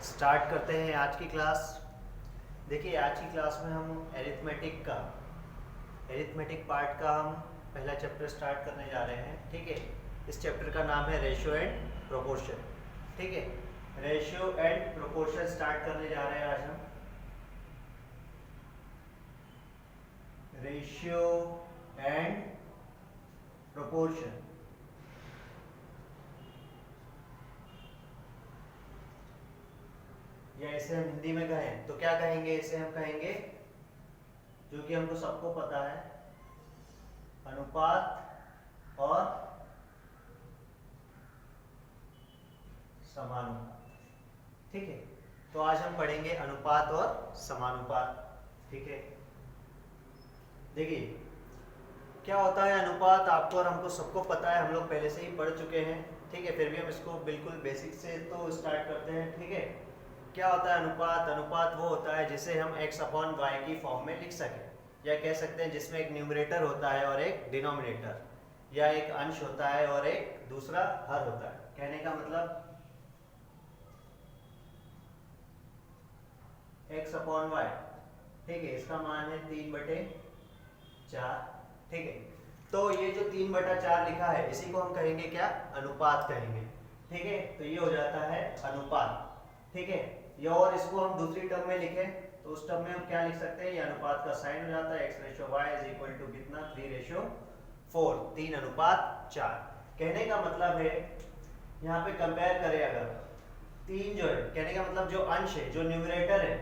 Start करते हैं आज की क्लास। देखिए आज की क्लास में हम एरिथमेटिक पार्ट का हम पहला चैप्टर स्टार्ट करने जा रहे हैं। ठीक है, इस चैप्टर का नाम है रेशियो एंड प्रोपोर्शन। ठीक है, रेशियो एंड प्रोपोर्शन स्टार्ट करने जा रहे हैं आज हम। रेशियो एंड प्रोपोर्शन, या इसे हम हिंदी में कहें तो क्या कहेंगे, इसे हम कहेंगे जो कि हमको सबको पता है, अनुपात और समानुपात। ठीक है, तो आज हम पढ़ेंगे अनुपात और समानुपात। ठीक है, देखिए क्या होता है अनुपात, आपको और हमको सबको पता है, हम लोग पहले से ही पढ़ चुके हैं। ठीक है, फिर भी हम इसको बिल्कुल बेसिक से तो स्टार्ट करते हैं। ठीक है, क्या होता है अनुपात? अनुपात वो होता है जिसे हम x अपॉन वाई की फॉर्म में लिख सकें, या कह सकते हैं जिसमें एक न्यूमरेटर होता है और एक डिनोमिनेटर, या एक अंश होता है और एक दूसरा हर होता है। कहने का मतलब x अपॉन वाई, ठीक है, इसका मान है 3/4। ठीक है, तो ये जो 3/4 लिखा है इसी को हम कहेंगे क्या? अनुपात कहेंगे। ठीक है, तो ये हो जाता है अनुपात। ठीक है, ये और इसको हम दूसरी टर्म में लिखें तो उस टर्म में हम क्या लिख सकते हैं? ये अनुपात का साइन हो जाता है x/y इज इक्वल टू कितना? 3/4, 3:4। कहने का मतलब है यहाँ पे कंपेयर करें अगर 3 जो है, कहने का मतलब जो अंश है, जो न्यूमरेटर है,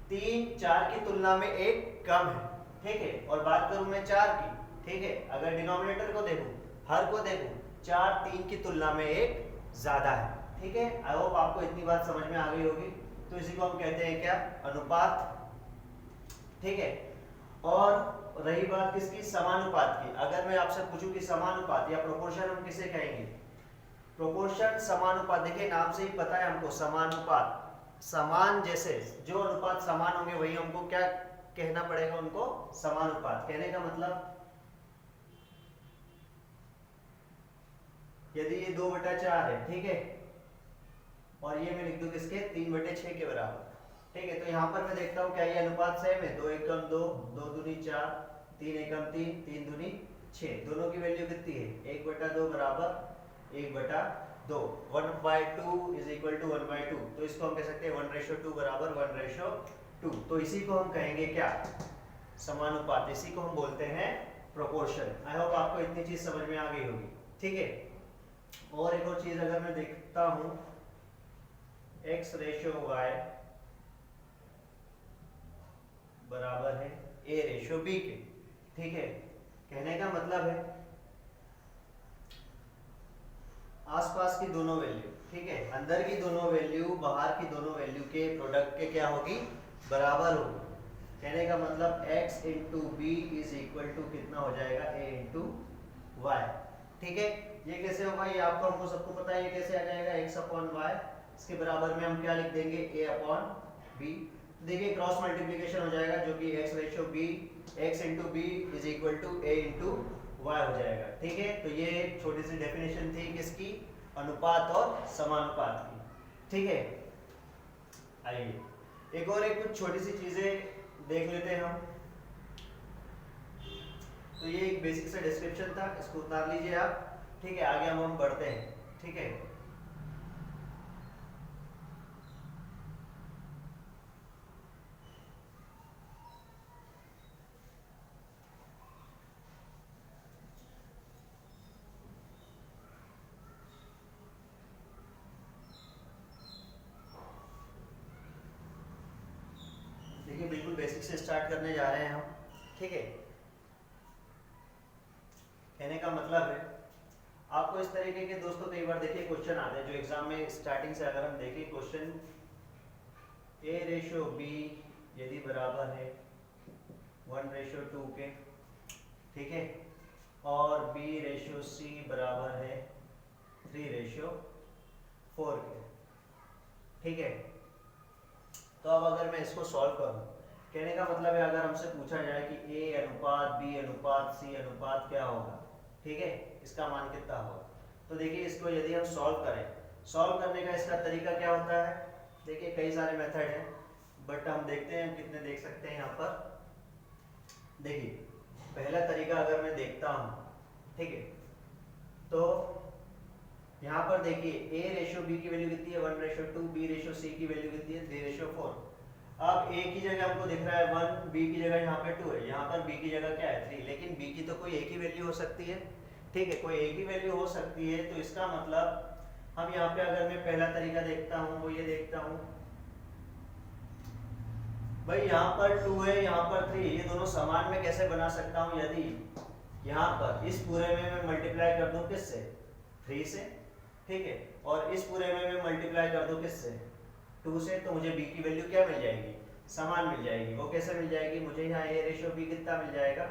3 4 की तुलना में 1 कम है। ठीक है, और बात करूं मैं 4 की। ठीक है, अगर डिनोमिनेटर को देखूं, हर को देखूं, 4 3 की तुलना में 1 ज्यादा है। ठीक है, आई होप आपको इतनी बात समझ में आ गई होगी। तो इसी को हम कहते हैं क्या? अनुपात। ठीक है, और रही बात किसकी? समानुपात की। अगर मैं आपसे पूछूं कि समानुपात या प्रोपोर्शन हम किसे कहेंगे? प्रोपोर्शन, समानुपात। देखिए नाम से ही पता है हमको, समानुपात, समान, जैसे जो अनुपात समान होंगे वही हमको क्या कहना पड़ेगा? उनको समानुपात। कहने का मतलब यदि ये 2/4 है, ठीक है, और ये मैं लिख दूं किसके? 3/6 के बराबर। ठीक है, तो यहाँ पर मैं देखता हूँ क्या ये अनुपात सेम है? 2 एकम 2, 2 दूनी 4, 3 एकम 3, 3 दूनी 6। दोनों की वैल्यू कितनी है? 1/2 बराबर 1/2। 1/2 इज इक्वल टू 1/2, तो इसको हम कह सकते हैं 1/2 बराबर 1/2। तो इसी को हम कहेंगे क्या? समानुपात। इसी को हम बोलते हैं प्रोपोर्शन। आई होप आपको इतनी चीज समझ में आ गई होगी। ठीक है, और एक और चीज अगर मैं देखता हूं, x/y बराबर है a/b के। ठीक है, कहने का मतलब है आसपास की दोनों वैल्यू, ठीक है, अंदर की दोनों वैल्यू बाहर की दोनों वैल्यू के प्रोडक्ट के क्या होगी? बराबर होगी। कहने का मतलब x into B is equal to कितना हो जाएगा? a into Y. ठीक है, ये कैसे होगा? ये आपको हमको सबको पता है, ये कैसे आ जाएगा? x अपॉन वाई, इसके बराबर में हम क्या लिख देंगे? a upon B. देखिए क्रॉस मल्टीप्लीकेशन हो जाएगा, जो कि x/b, x into B is equal to a into Y हो जाएगा। ठीक है, तो ये एक छोटी सी डेफिनेशन थी किसकी? अनुपात और समानुपात की। ठीक है, आइए एक और एक कुछ छोटी सी चीजें देख लेते हैं हम। तो ये एक बेसिक सा डिस्क्रिप्शन था, इसको उतार लीजिए आप। ठीक है, आगे हम बढ़ते हैं। ठीक है, देखिए बिल्कुल बेसिक से स्टार्ट करने जा रहे हैं हम। ठीक है, कहने का मतलब है आपको इस तरीके के दोस्तों कई बार देखिए क्वेश्चन आते हैं जो एग्जाम में स्टार्टिंग से अगर हम देखें क्वेश्चन, a/b यदि बराबर है 1/2 के, ठीक है, और b/c बराबर है 3/4 के। ठीक है, तो अब अगर मैं इसको सॉल्व करूं, कहने का मतलब है अगर हमसे पूछा जाए कि a अनुपात b अनुपात c अनुपात क्या होगा, ठीक है, इसका मान कितना होगा, तो देखिए इसको यदि हम सॉल्व करें, सॉल्व करने का इसका तरीका क्या होता है? देखिए कई सारे मेथड हैं, बट हम देखते हैं कितने देख सकते हैं यहाँ पर। देखिए पहला तरीका अगर मैं देखता हूँ, ठीक है, तो यहाँ पर देखिए a रेशियो b की वैल्यू कितनी है 1:2, b रेशियो c की वैल्यू कितनी है 3:4। अब a की जगह हमको दिख रहा है 1, b की जगह यहाँ पे 2 है, यहाँ पर b की जगह क्या है 3, लेकिन b की तो कोई एक ही वैल्यू हो सकती है, ठीक है, कोई एक ही वैल्यू हो सकती है। तो इसका मतलब हम यहाँ पे अगर मैं पहला तरीका देखता हूँ वो ये देखता हूँ भाई यहाँ पर 2 है, यहाँ पर 3, ये दोनों समान में कैसे बना सकता हूँ, यदि यहाँ पर इस पूरे में मैं मल्टीप्लाई कर दूं किससे 3 से, ठीक है, और इस पूरे में मैं मल्टीप्लाई कर दूं किससे 2 से, तो मुझे b की वैल्यू क्या मिल जाएगी, समान मिल जाएगी। वो कैसे मिल जाएगी, मुझे यहाँ a रेशियो b कितना मिल जाएगा,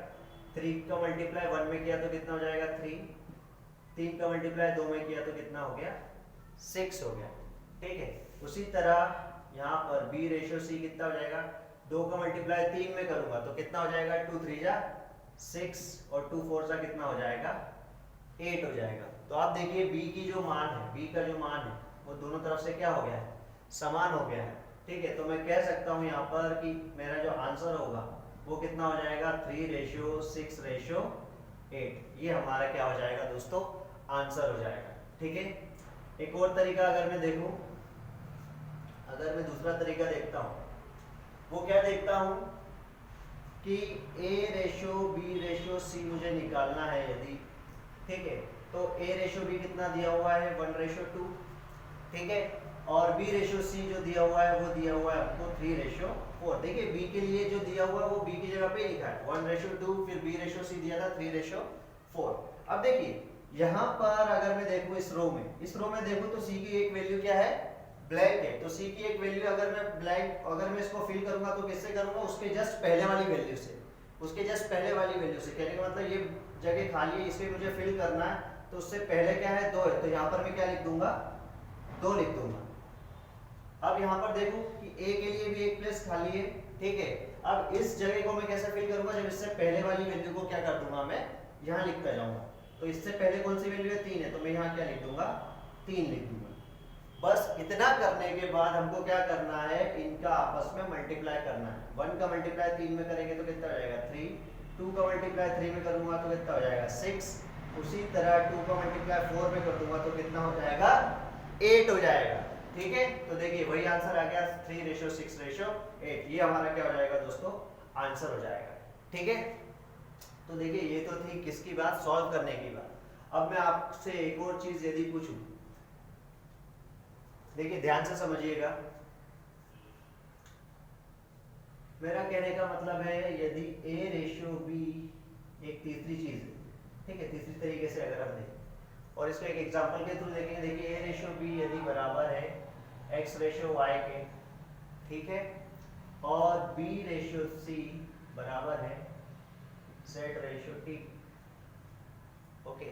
3 का मल्टीप्लाई 1 में किया तो कितना हो जाएगा 3, 3 का मल्टीप्लाई 2 में किया तो कितना हो गया 6 हो गया, ठीक है। उसी तरह यहाँ पर b रेशियो c कितना हो जाएगा, 2 का मल्टीप्लाई 3 में करूंगा तो कितना हो जाएगा 2 3 जा 6 और 2 4 जा कितना हो जाएगा 8 हो जाएगा। तो आप देखिए b की जो मान है, b का जो मान है वो दोनों तरफ से क्या हो गया है, समान हो गया है, ठीक है। तो मैं कह सकता हूँ यहाँ पर कि मेरा जो आंसर होगा वो कितना हो जाएगा 3:6:8, ये हमारा क्या हो जाएगा दोस्तों, आंसर हो जाएगा, ठीक है। एक और तरीका अगर मैं देखूं, अगर मैं दूसरा तरीका देखता हूँ, वो क्या देखता हूँ कि a ratio b ratio c मुझे निकालना है यदि, ठीक है, तो a रेशियो b कितना दिया हुआ है 1:2, ठीक है, और b रेशियो c जो दिया हुआ है वो दिया हुआ है आपको 3:4। देखिए b के लिए जो दिया हुआ है वो b की जगह पे लिखा है 1:2, फिर b रेशियो c दिया था 3:4। अब देखिए यहाँ पर अगर मैं देखूँ इस रो में देखूँ तो c की एक वैल्यू क्या है, ब्लैंक है, तो c की एक वैल्यू अगर मैं ब्लैंक, अगर मैं इसको फिल करूंगा तो किससे करूंगा, उसके जस्ट पहले वाली वैल्यू से, उसके जस्ट पहले वाली वैल्यू से। कहने का मतलब ये जगह खाली है, इसे मुझे फिल करना है, तो उससे पहले क्या है 2 है, तो यहाँ पर मैं क्या लिख दूंगा 2 लिख दूंगा। अब यहाँ पर देखूं कि a के लिए भी एक प्लेस खाली है, ठीक है। अब इस जगह को मैं कैसे फिल करूंगा, जब इससे पहले वाली वैल्यू को क्या कर दूंगा मैं यहाँ लिखता जाऊंगा, तो इससे पहले कौन सी वैल्यू है 3 है, तो मैं यहाँ क्या लिख दूंगा 3 लिख दूंगा। बस इतना करने के बाद हमको क्या करना है, इनका आपस में मल्टीप्लाई करना है। 1 का मल्टीप्लाई 3 में करेंगे तो कितना हो जाएगा 3, 2 का मल्टीप्लाई 3 में करूंगा तो कितना हो जाएगा 6, उसी तरह 2 का मल्टीप्लाई 4 में कर दूंगा तो कितना हो जाएगा 8 हो जाएगा, ठीक है। तो देखिए वही आंसर आ गया 3:6:8, ये हमारा क्या हो जाएगा दोस्तों, आंसर हो जाएगा, ठीक है। तो देखिए ये तो थी किसकी बात, सॉल्व करने की बात। अब मैं आपसे एक और चीज यदि पूछूं, देखिए ध्यान से समझिएगा, मेरा कहने का मतलब है यदि a रेशियो b एक तीसरी चीज है, ठीक है, तीसरी तरीके से अगर हम देखें और इसको एक एग्जांपल के थ्रू देखेंगे, देखिए a रेशियो b यदि बराबर है x रेशियो y के, ठीक है, और b रेशियो c बराबर है z रेशियो t, ओके,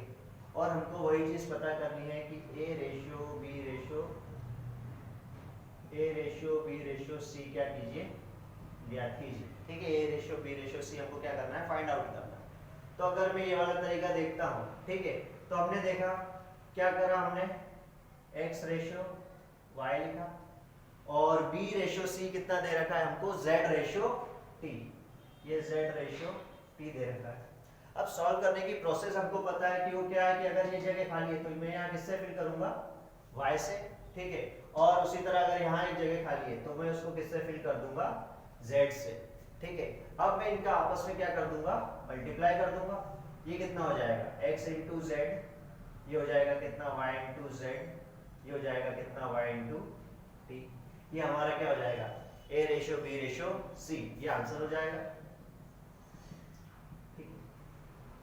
और हमको वही चीज पता करनी है कि a ratio b ratio c क्या कीजिए, ज्ञात कीजिए, ठीक है। a ratio b ratio c हमको क्या करना है, फाइंड आउट करना है। तो अगर मैं ये वाला तरीका देखता हूँ, ठीक है, तो हमने देखा क्या करा, हमने x रेशियो y लिखा और b रेशियो c कितना दे रखा है हमको, z रेशियो t, ये z रेशियो t दे रखा है। अब सॉल्व करने की प्रोसेस हमको पता है कि वो क्या है कि अगर ये जगह खाली है तो मैं यहाँ किससे फिल करूंगा, y से, ठीक है, और उसी तरह अगर यहाँ एक जगह खाली है तो मैं उसको किससे फिल कर दूंगा, z से, ठीक है। अब मैं इनका आपस में क्या कर दूंगा, मल्टीप्लाई कर दूंगा, ये कितना हो जाएगा x इंटू जेड, ये हो जाएगा कितना y इंटू जेड, ये हो जाएगा कितना y इंटू टी, ये हमारा क्या हो जाएगा a ratio b ratio c, ये आंसर हो जाएगा।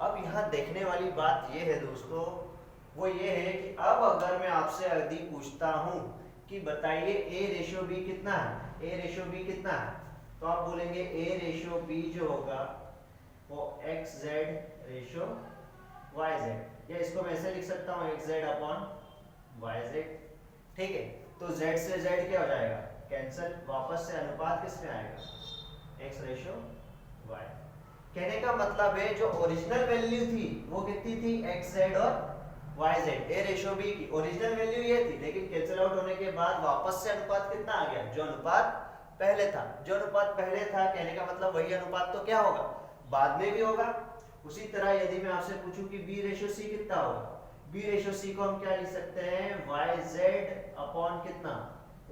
अब यहाँ देखने वाली बात ये है दोस्तों, वो ये है कि अब अगर मैं आपसे यदि पूछता हूँ कि बताइए a रेशियो b कितना है, a रेशियो b कितना है, तो आप बोलेंगे a रेशियो b जो होगा वो xz रेशियो yz, या इसको मैं ऐसे लिख सकता हूँ xz अपॉन yz, ठीक है। तो z से z क्या हो जाएगा, कैंसिल, वापस से अनुपात किस में आएगा, x रेशियो y। कहने का मतलब है जो ओरिजिनल वैल्यू थी वो कितनी थी xz और YZ A रेशियो B की ओरिजिनल वैल्यू ये थी, लेकिन कैंसिल आउट होने के बाद वापस से अनुपात कितना आ गया, जो अनुपात पहले था। जो अनुपात पहले था कहने का मतलब वही अनुपात तो क्या होगा, बाद में भी होगा। उसी तरह यदि मैं आपसे पूछूं कि B रेशियो C कितना होगा, B रेशियो C को हम क्या लिख सकते हैं, YZ अपॉन कितना,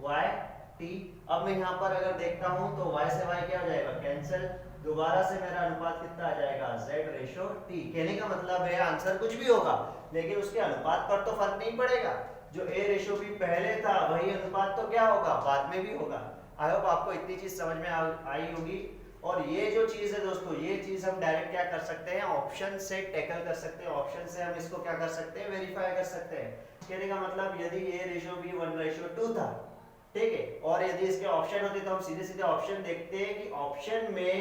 YT। अब मैं यहाँ पर अगर देखता हूँ तो Y से Y क्या हो जाएगा, कैंसिल, दोबारा से मेरा अनुपात कितना आ जाएगा, Z रेशियो T। कहने का मतलब है आंसर कुछ भी होगा, लेकिन उसके अनुपात पर तो फर्क नहीं पड़ेगा। जो A रेशियो B पहले था वही अनुपात तो क्या होगा, बाद में भी होगा। आई होप आपको इतनी चीज समझ में आई होगी। और ये जो चीज है दोस्तों, ये चीज हम डायरेक्ट क्या कर सकते हैं, ऑप्शन से टैकल कर सकते हैं। ऑप्शन से हम इसको क्या कर सकते हैं, वेरीफाई कर सकते हैं। कहने का मतलब यदि A रेशियो B 1:2 था, ठीक है, और यदि इसके ऑप्शन होते तो हम सीधे सीधे ऑप्शन देखते हैं कि ऑप्शन में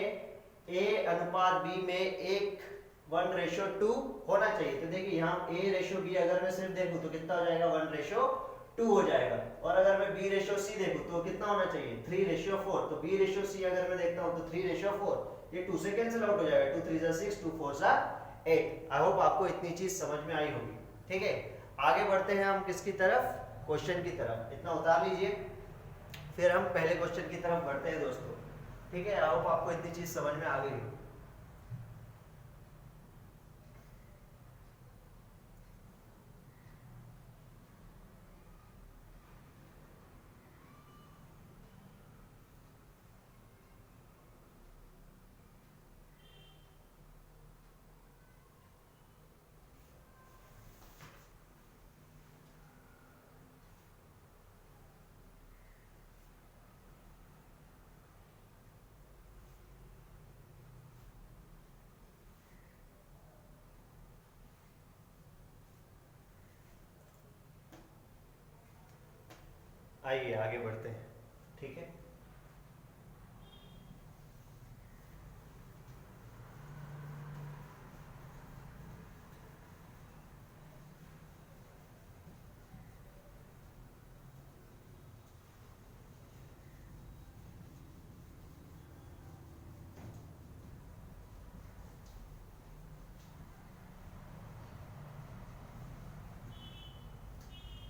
A अनुपात B में 1:2 होना चाहिए। तो देखिए यहाँ A रेशियो B अगर मैं सिर्फ देखूं तो कितना हो जाएगा, 1:2 हो जाएगा। और अगर मैं B रेशियो C देखूं तो कितना होना चाहिए, 3:4। तो B रेशियो C अगर मैं देखता हूं तो 3:4, ये 2 से कैंसिल आउट हो जाएगा, 2 3 6, 2 4 8। आई होप आपको इतनी चीज समझ में आई होगी। ठीक है, आगे बढ़ते हैं हम किसकी तरफ, क्वेश्चन की तरफ। इतना उतार लीजिए, फिर हम पहले क्वेश्चन की तरफ बढ़ते हैं दोस्तों। ठीक है, आई होप आपको इतनी चीज समझ में आ गई। आइए आगे बढ़ते हैं। ठीक है,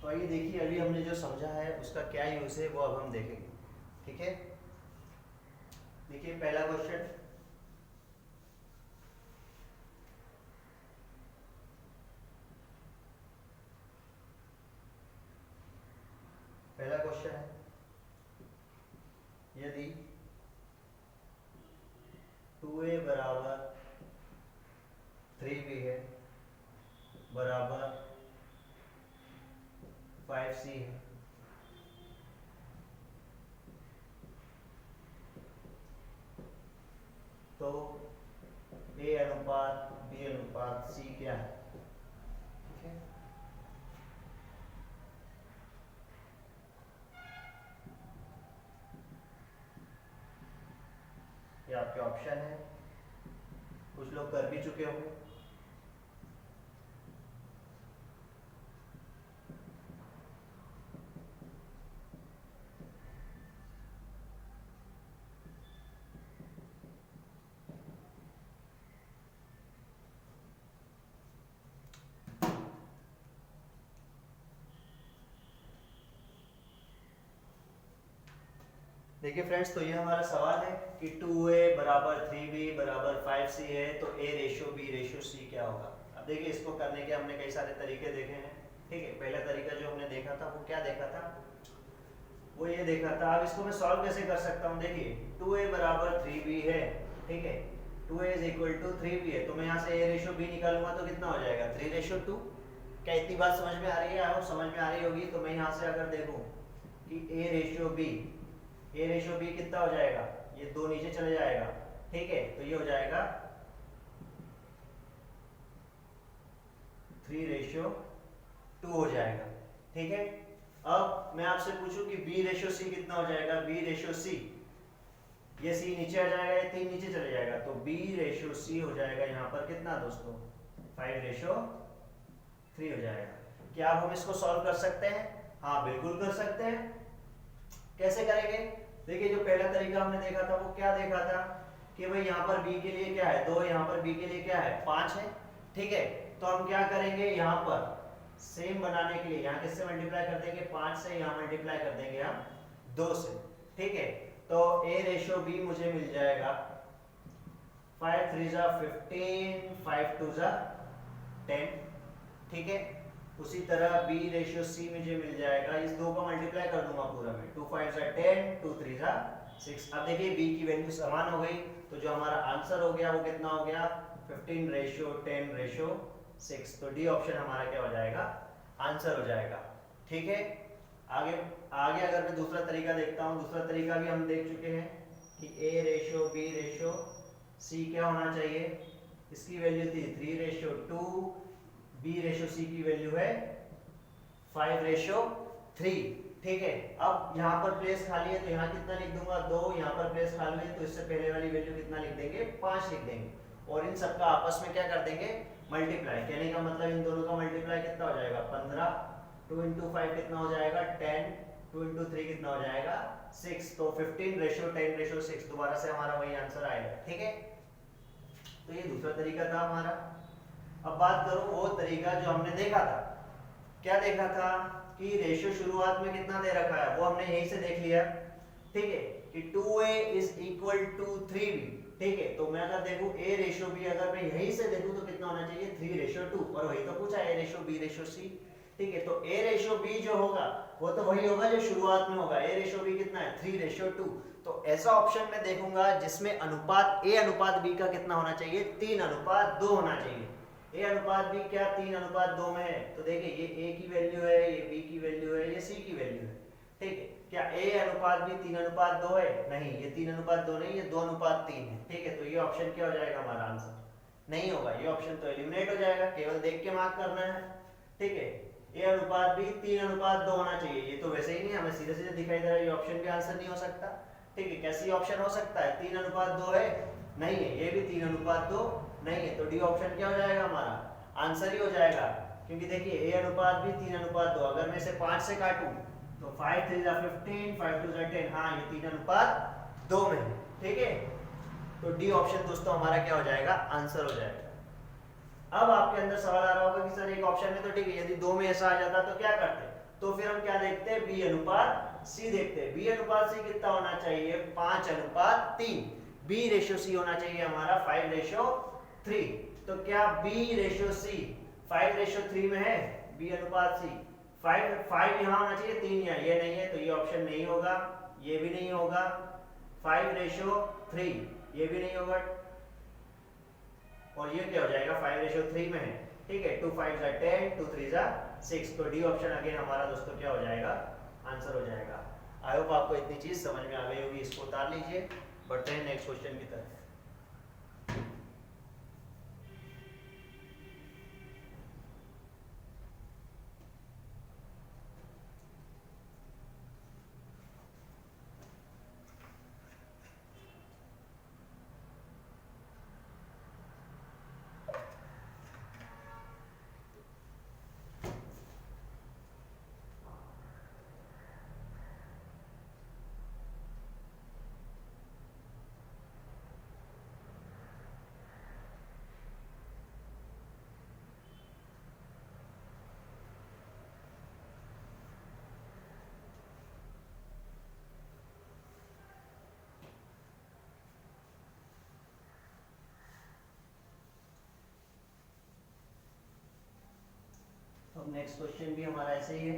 तो आइए देखिए अभी हमने जो समझा है उसका क्या यूज है वो अब हम देखेंगे। ठीक है, देखिए पहला क्वेश्चन, पहला क्वेश्चन है, यदि 2a बराबर 3b है बराबर 5c है, तो a अनुपात b अनुपात c क्या है। ठीक है, ये आपके ऑप्शन है, कुछ लोग कर भी चुके होंगे। देखिए फ्रेंड्स, तो ये हमारा सवाल है कि 2a बराबर 3b बराबर 5c है, तो a ratio b ratio c क्या होगा। अब देखिए इसको करने के हमने कई सारे तरीके देखे हैं। ठीक है, पहला तरीका जो हमने देखा था वो क्या देखा था, वो ये देखा था। अब इसको मैं सॉल्व कैसे कर सकता हूँ, देखिए 2a बराबर 3b है, ठीक है, 2a is equal to 3b है, तो मैं यहाँ से a रेशियो b निकालूंगा तो कितना हो जाएगा, 3:2। क्या इतनी बात समझ में आ रही है, आपको समझ में आ रही होगी। तो मैं यहाँ से अगर देखूँ कि a रेशियो b कितना हो जाएगा, ये 2 नीचे चले जाएगा, ठीक है, तो ये हो जाएगा 3:2 हो जाएगा। ठीक है, अब मैं आपसे पूछूं कि b रेशियो c कितना हो जाएगा, b रेशियो c, ये c नीचे आ जाएगा, ये 3 नीचे चले जाएगा, तो b रेशियो c हो जाएगा यहाँ पर कितना दोस्तों, 5:3 हो जाएगा। क्या हम इसको सॉल्व कर सकते हैं, हाँ बिल्कुल कर सकते हैं। कैसे करेंगे, देखिए जो पहला तरीका हमने देखा था वो क्या देखा था कि भाई यहाँ पर b के लिए क्या है 2, यहाँ पर b के लिए क्या है 5 है। ठीक है, तो हम क्या करेंगे, यहाँ पर सेम बनाने के लिए यहाँ किससे मल्टीप्लाई कर देंगे, 5 से, यहाँ मल्टीप्लाई कर देंगे हम 2 से, ठीक है। तो a रेशियो b मुझे मिल जाएगा 5 3 जा 15, 5 2 जा 10, ठीक है। उसी तरह b रेशियो c मुझे मिल जाएगा, इस दो का मल्टीप्लाई कर दूंगा पूरा में, 2 5 जा 10, 2 3 जा 6। अब देखिए b की वैल्यू समान हो गई, तो जो हमारा आंसर हो गया वो कितना हो गया, 15 रेशियो 10 रेशियो 6। तो डी ऑप्शन हमारा क्या हो जाएगा, आंसर हो जाएगा, ठीक है। आगे आगे अगर मैं दूसरा तरीका देखता हूँ, दूसरा तरीका भी हम देख चुके हैं कि a ratio b ratio c क्या होना चाहिए, इसकी वैल्यू थी 3 रेशियो 2, b रेशियो c की वैल्यू है 5 रेशियो 3, ठीक है। अब यहाँ पर प्लेस खाली है तो यहाँ कितना लिख दूंगा 2, यहाँ पर प्लेस खाली है तो इससे पहले वाली वैल्यू कितना लिख देंगे, 5 लिख देंगे, और इन सबका आपस में क्या कर देंगे, मल्टीप्लाई। कहने का मतलब इन दोनों का मल्टीप्लाई कितना हो जाएगा, 15, 2 इंटू 5 कितना हो जाएगा 10, 2 इंटू 3 कितना हो जाएगा 6। तो 15 रेशियो 10 रेशियो 6, दोबारा से हमारा वही आंसर आएगा, ठीक है। तो ये दूसरा तरीका था हमारा। अब बात करूं वो तरीका जो हमने देखा था, क्या देखा था कि रेशियो शुरुआत में कितना दे रखा है वो हमने यहीं से देख लिया, ठीक है, कि 2a is equal to 3b, ठीक है। तो मैं अगर देखूं a रेशियो b, अगर मैं यहीं से देखूं तो कितना होना चाहिए 3 रेशियो 2, और वही तो पूछा a ratio b ratio c, ठीक है। तो a रेशियो b जो होगा वो तो वही होगा जो शुरुआत में होगा, a रेशियो b कितना है 3 रेशियो 2। तो ऐसा ऑप्शन मैं देखूंगा जिसमें अनुपात a अनुपात b का कितना होना चाहिए, 3 अनुपात 2 होना चाहिए। a अनुपात b क्या 3 अनुपात 2 में है, तो देखिए ये a की वैल्यू है, ये b की वैल्यू है, ये c की वैल्यू है, ठीक है। क्या a अनुपात b 3 अनुपात 2 है, नहीं, ये 3 अनुपात 2 नहीं, ये 2 अनुपात 3 है, ठीक है। तो ये ऑप्शन क्या हो जाएगा हमारा आंसर, नहीं होगा, ये ऑप्शन तो एलिमिनेट हो जाएगा, केवल देख के मार्क करना है, ठीक है। a अनुपात b 3 अनुपात 2 होना चाहिए, ये तो वैसे ही नहीं, हमें सीधे सीधे दिखाई दे रहा है, ये ऑप्शन भी आंसर नहीं हो सकता, ठीक है। कैसी ऑप्शन हो सकता है, 3 अनुपात 2 है, नहीं है, ये भी 3 अनुपात 2 नहीं है, तो डी ऑप्शन क्या हो जाएगा हमारा, आंसर ही हो जाएगा। क्योंकि देखिए a अनुपात भी 3 अनुपात 2, अगर मैं इसे 5 से काटूं तो 5 3 जा 15, 5 2 जा 10, हाँ ये 3 अनुपात 2 में है, ठीक है। तो डी ऑप्शन दोस्तों हमारा क्या हो जाएगा, आंसर हो जाएगा। अब आपके अंदर सवाल आ रहा होगा कि सर एक ऑप्शन में तो ठीक है, यदि 2 में ऐसा आ जाता तो क्या करते, तो फिर हम क्या देखते हैं, b अनुपात c देखते हैं। b अनुपात c कितना होना चाहिए, 5 अनुपात 3, b रेशियो c होना चाहिए हमारा 5 रेशियो 3। तो क्या b रेशियो c 5 रेशियो 3 में है, b अनुपात c 5 यहाँ होना चाहिए, 3 यहाँ, ये नहीं है, तो ये ऑप्शन नहीं होगा, ये भी नहीं होगा, 5 रेशियो 3 ये भी नहीं होगा, और ये क्या हो जाएगा 5 रेशियो 3 में है, ठीक है। 2 5 जा 10, 2 3 जा 6, तो डी ऑप्शन अगेन हमारा दोस्तों क्या हो जाएगा, आंसर हो जाएगा। आई होप आपको इतनी चीज समझ में आ गई होगी, इसको उतार लीजिए, बढ़ते हैं नेक्स्ट क्वेश्चन की तरफ। तो नेक्स्ट क्वेश्चन भी हमारा ऐसे ही है,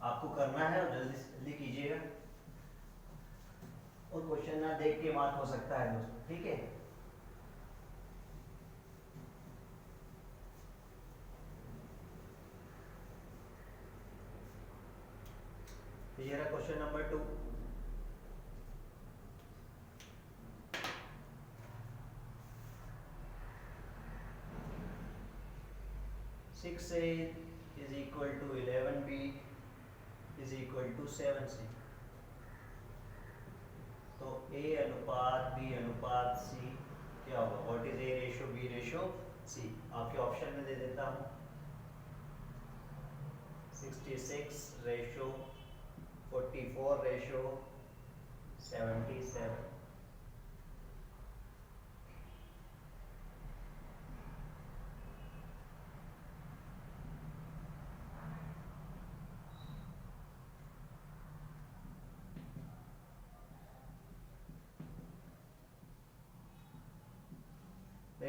आपको करना है और जल्दी जल्दी कीजिएगा, और क्वेश्चन ना देख के मार्क हो सकता है दोस्तों, ठीक है। तो ये रहा question number 2, six A is equal to 11b is equal to 7c। तो a अनुपात b अनुपात c क्या होगा, what is a ratio b ratio c, आपके ऑप्शन में दे देता हूँ, 66 रेशियो 44 रेशियो 77।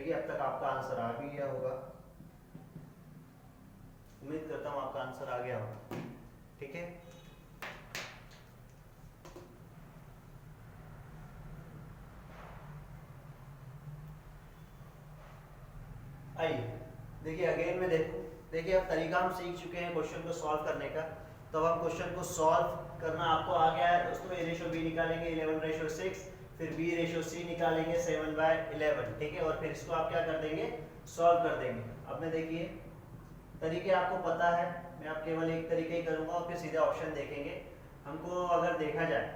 देखिए अब तक आपका आंसर आ भी गया होगा, उम्मीद करता हूँ आपका आंसर आ गया होगा। ठीक है, आइए देखिए अगेन में देखिए अब तरीका हम सीख चुके हैं क्वेश्चन को सॉल्व करने का। तो अब हम क्वेश्चन को सॉल्व करना आपको आ गया है दोस्तों। a रेशो b निकालेंगे 11 रेशो 6, फिर b रेशो c निकालेंगे 7/11। ठीक है, और फिर इसको आप क्या कर देंगे, सॉल्व कर देंगे। अब में देखिए तरीके आपको पता है, मैं आप केवल एक तरीके ही करूंगा और फिर सीधे ऑप्शन देखेंगे। हमको अगर देखा जाए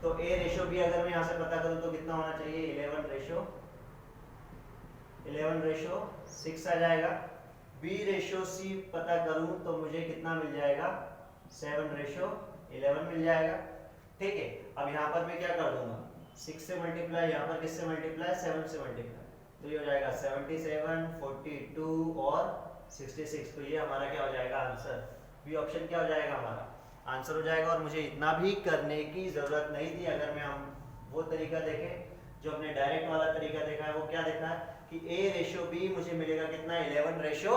तो a रेशो b अगर मैं यहाँ से पता करूँ तो कितना होना चाहिए, 11 रेशो 6 आ जाएगा। b रेशो c पता करूं तो मुझे कितना मिल जाएगा, 7 रेशो 11 मिल जाएगा। ठीक है, अब यहाँ पर मैं क्या कर दूंगा, 6 से मल्टीप्लाई, यहाँ पर किससे मल्टीप्लाई, 7 से मल्टीप्लाई, तो ये हो जाएगा 77, 42 और 66। तो ये हमारा क्या हो जाएगा आंसर, बी ऑप्शन क्या हो जाएगा हमारा आंसर हो जाएगा। और मुझे इतना भी करने की जरूरत नहीं थी अगर मैं हम वो तरीका देखें जो हमने डायरेक्ट वाला तरीका देखा है। वो क्या देखा है कि a रेशो b मुझे मिलेगा कितना, 11 रेशो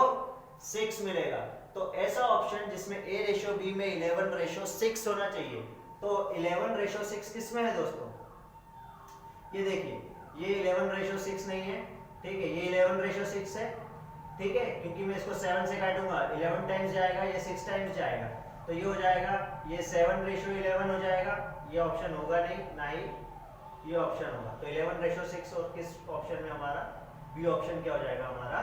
6 मिलेगा। तो ऐसा ऑप्शन जिसमें a रेशो b में 11 रेशो 6 होना चाहिए। तो 11 रेशो 6 किस में है दोस्तों, ये देखिए ये 11 रेशो 6 नहीं है। ठीक है, ये 11 रेशो 6 है। ठीक है, क्योंकि मैं इसको 7 से काटूंगा, 11 टाइम्स जाएगा, ये 6 टाइम्स जाएगा, तो ये हो जाएगा ये 7 रेशो 11 हो जाएगा। ये ऑप्शन होगा नहीं, ना ही ये ऑप्शन होगा। तो 11 रेशो 6 और किस ऑप्शन में हमारा बी ऑप्शन क्या हो जाएगा, हमारा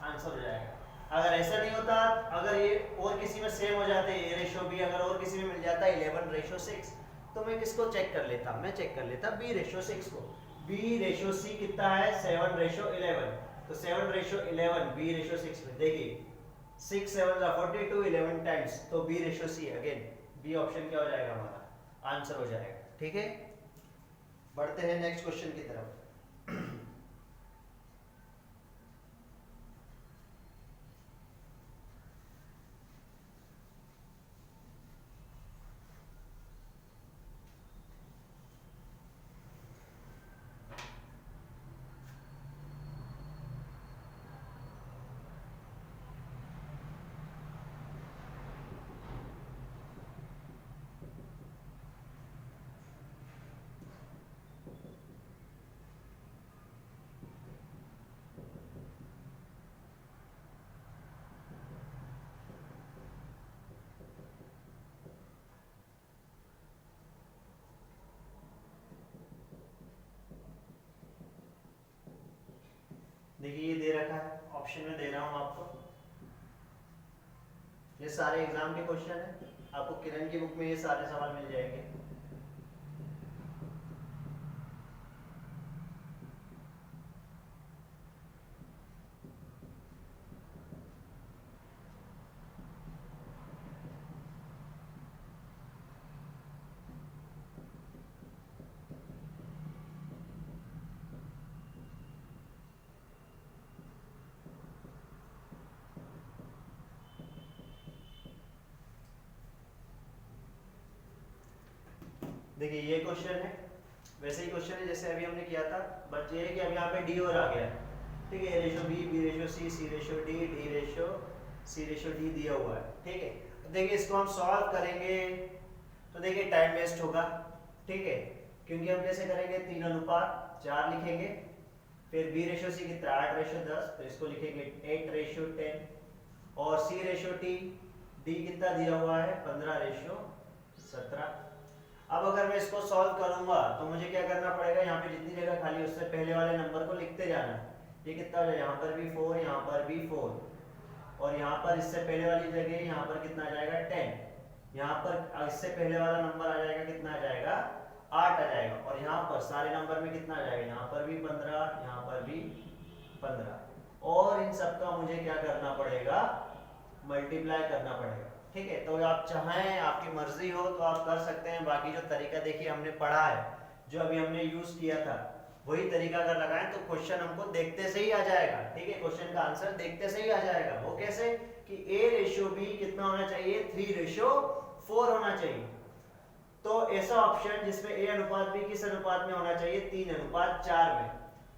आंसर हो जाएगा। अगर ऐसा नहीं होता, अगर ये और किसी में सेम हो जाते, ए रेशो बी अगर और किसी में मिल जाता 11 रेशो 6, तो मैं किसको चेक कर लेता, मैं चेक कर लेता बी रेशो 6 को। बी रेशो सी कितना है, 7 रेशो 11, तो 7 रेशो 11 बी रेशो 6 में देखिए 6 7 42, 11 टाइम्स, तो B ratio see again B option क्या हो जाएगा, हमारा आंसर हो जाएगा। ठीक है, बढ़ते हैं नेक्स्ट क्वेश्चन की तरफ। देखिए ये दे रखा है, ऑप्शन में दे रहा हूं आपको, ये सारे एग्जाम के क्वेश्चन है, आपको किरण की बुक में ये सारे सवाल मिल जाएंगे। देखिए ये क्वेश्चन है, वैसे ही क्वेश्चन है जैसे अभी हमने किया था, बट ये है कि अब यहाँ पे डी और आ गया है। ठीक है, ए रेशो बी, बी रेशो सी, सी ratio D, D ratio C ratio D दिया हुआ है। ठीक है, देखिए इसको हम सॉल्व करेंगे तो देखिए टाइम वेस्ट होगा। ठीक है, क्योंकि हम कैसे करेंगे, 3:4 लिखेंगे, फिर बी रेशो सी कितना 8 रेशो 10, तो इसको लिखेंगे 8 रेशो 10, और सी रेशो टी, डी कितना दिया हुआ है 15 रेशो 17। अब अगर मैं इसको सॉल्व करूंगा तो मुझे क्या करना पड़ेगा, यहाँ पे जितनी जगह खाली उससे पहले वाले नंबर को लिखते जाना। ये कितना हो जाएगा, यहाँ पर भी 4, यहाँ पर भी 4, और यहाँ पर इससे पहले वाली जगह यहाँ पर कितना आ जाएगा 10, यहाँ पर इससे पहले वाला नंबर आ जाएगा कितना आ जाएगा 8 आ जाएगा, और यहाँ पर सारे नंबर में कितना आ जाएगा, यहाँ पर भी 15, यहाँ पर भी 15, और इन सब का मुझे क्या करना पड़ेगा, मल्टीप्लाई करना पड़ेगा। ठीक है, तो आप चाहें, आपकी मर्जी हो तो आप कर सकते हैं। बाकी जो तरीका देखिए हमने पढ़ा है, जो अभी हमने यूज किया था, वही तरीका अगर लगाएं तो क्वेश्चन हमको देखते से ही आ जाएगा। ठीक है, क्वेश्चन का आंसर देखते से ही आ जाएगा। वो कैसे कि a रेशो b कितना होना चाहिए, 3 रेशो 4 होना चाहिए। तो ऐसा ऑप्शन जिसमें a अनुपात b किस अनुपात में होना चाहिए, 3:4 में।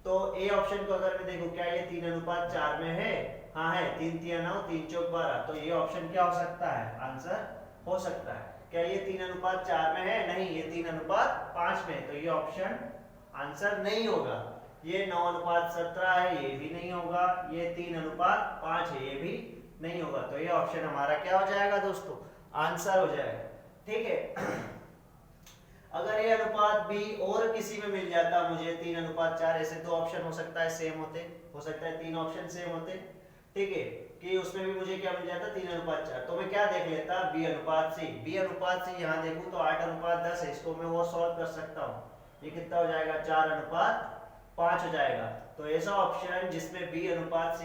तो ए ऑप्शन को अगर मैं देखूं, क्या ये 3:4 में है? हाँ है, 3 3 9, 3 चौक 12, तो ये ऑप्शन क्या हो सकता है? आंसर हो सकता है। क्या ये 3:4 में है? नहीं, ये 3:5 में है, तो ये ऑप्शन आंसर नहीं होगा। ये 9:17 है, ये भी नहीं होगा। ये 3:5 है, ये भी नहीं होगा। तो ये ऑप्शन हमारा क्या हो जाएगा दोस्तों? आंसर हो जाएगा। ठीक है। अगर ये अनुपात भी और किसी में मिल जाता मुझे 3:4, ऐसे दो ऑप्शन हो सकता है सेम होते, हो सकता है 3 ऑप्शन सेम होते, ठीक है, कि उसमें भी मुझे क्या मिल जाता 3:4, तो मैं क्या देख लेता? B/C। B/C यहाँ देखूं तो 8:10 है, इसको मैं और सॉल्व कर सकता हूँ। ये कितना हो जाएगा? 4:5 हो जाएगा। तो ऐसा ऑप्शन जिसमें B/C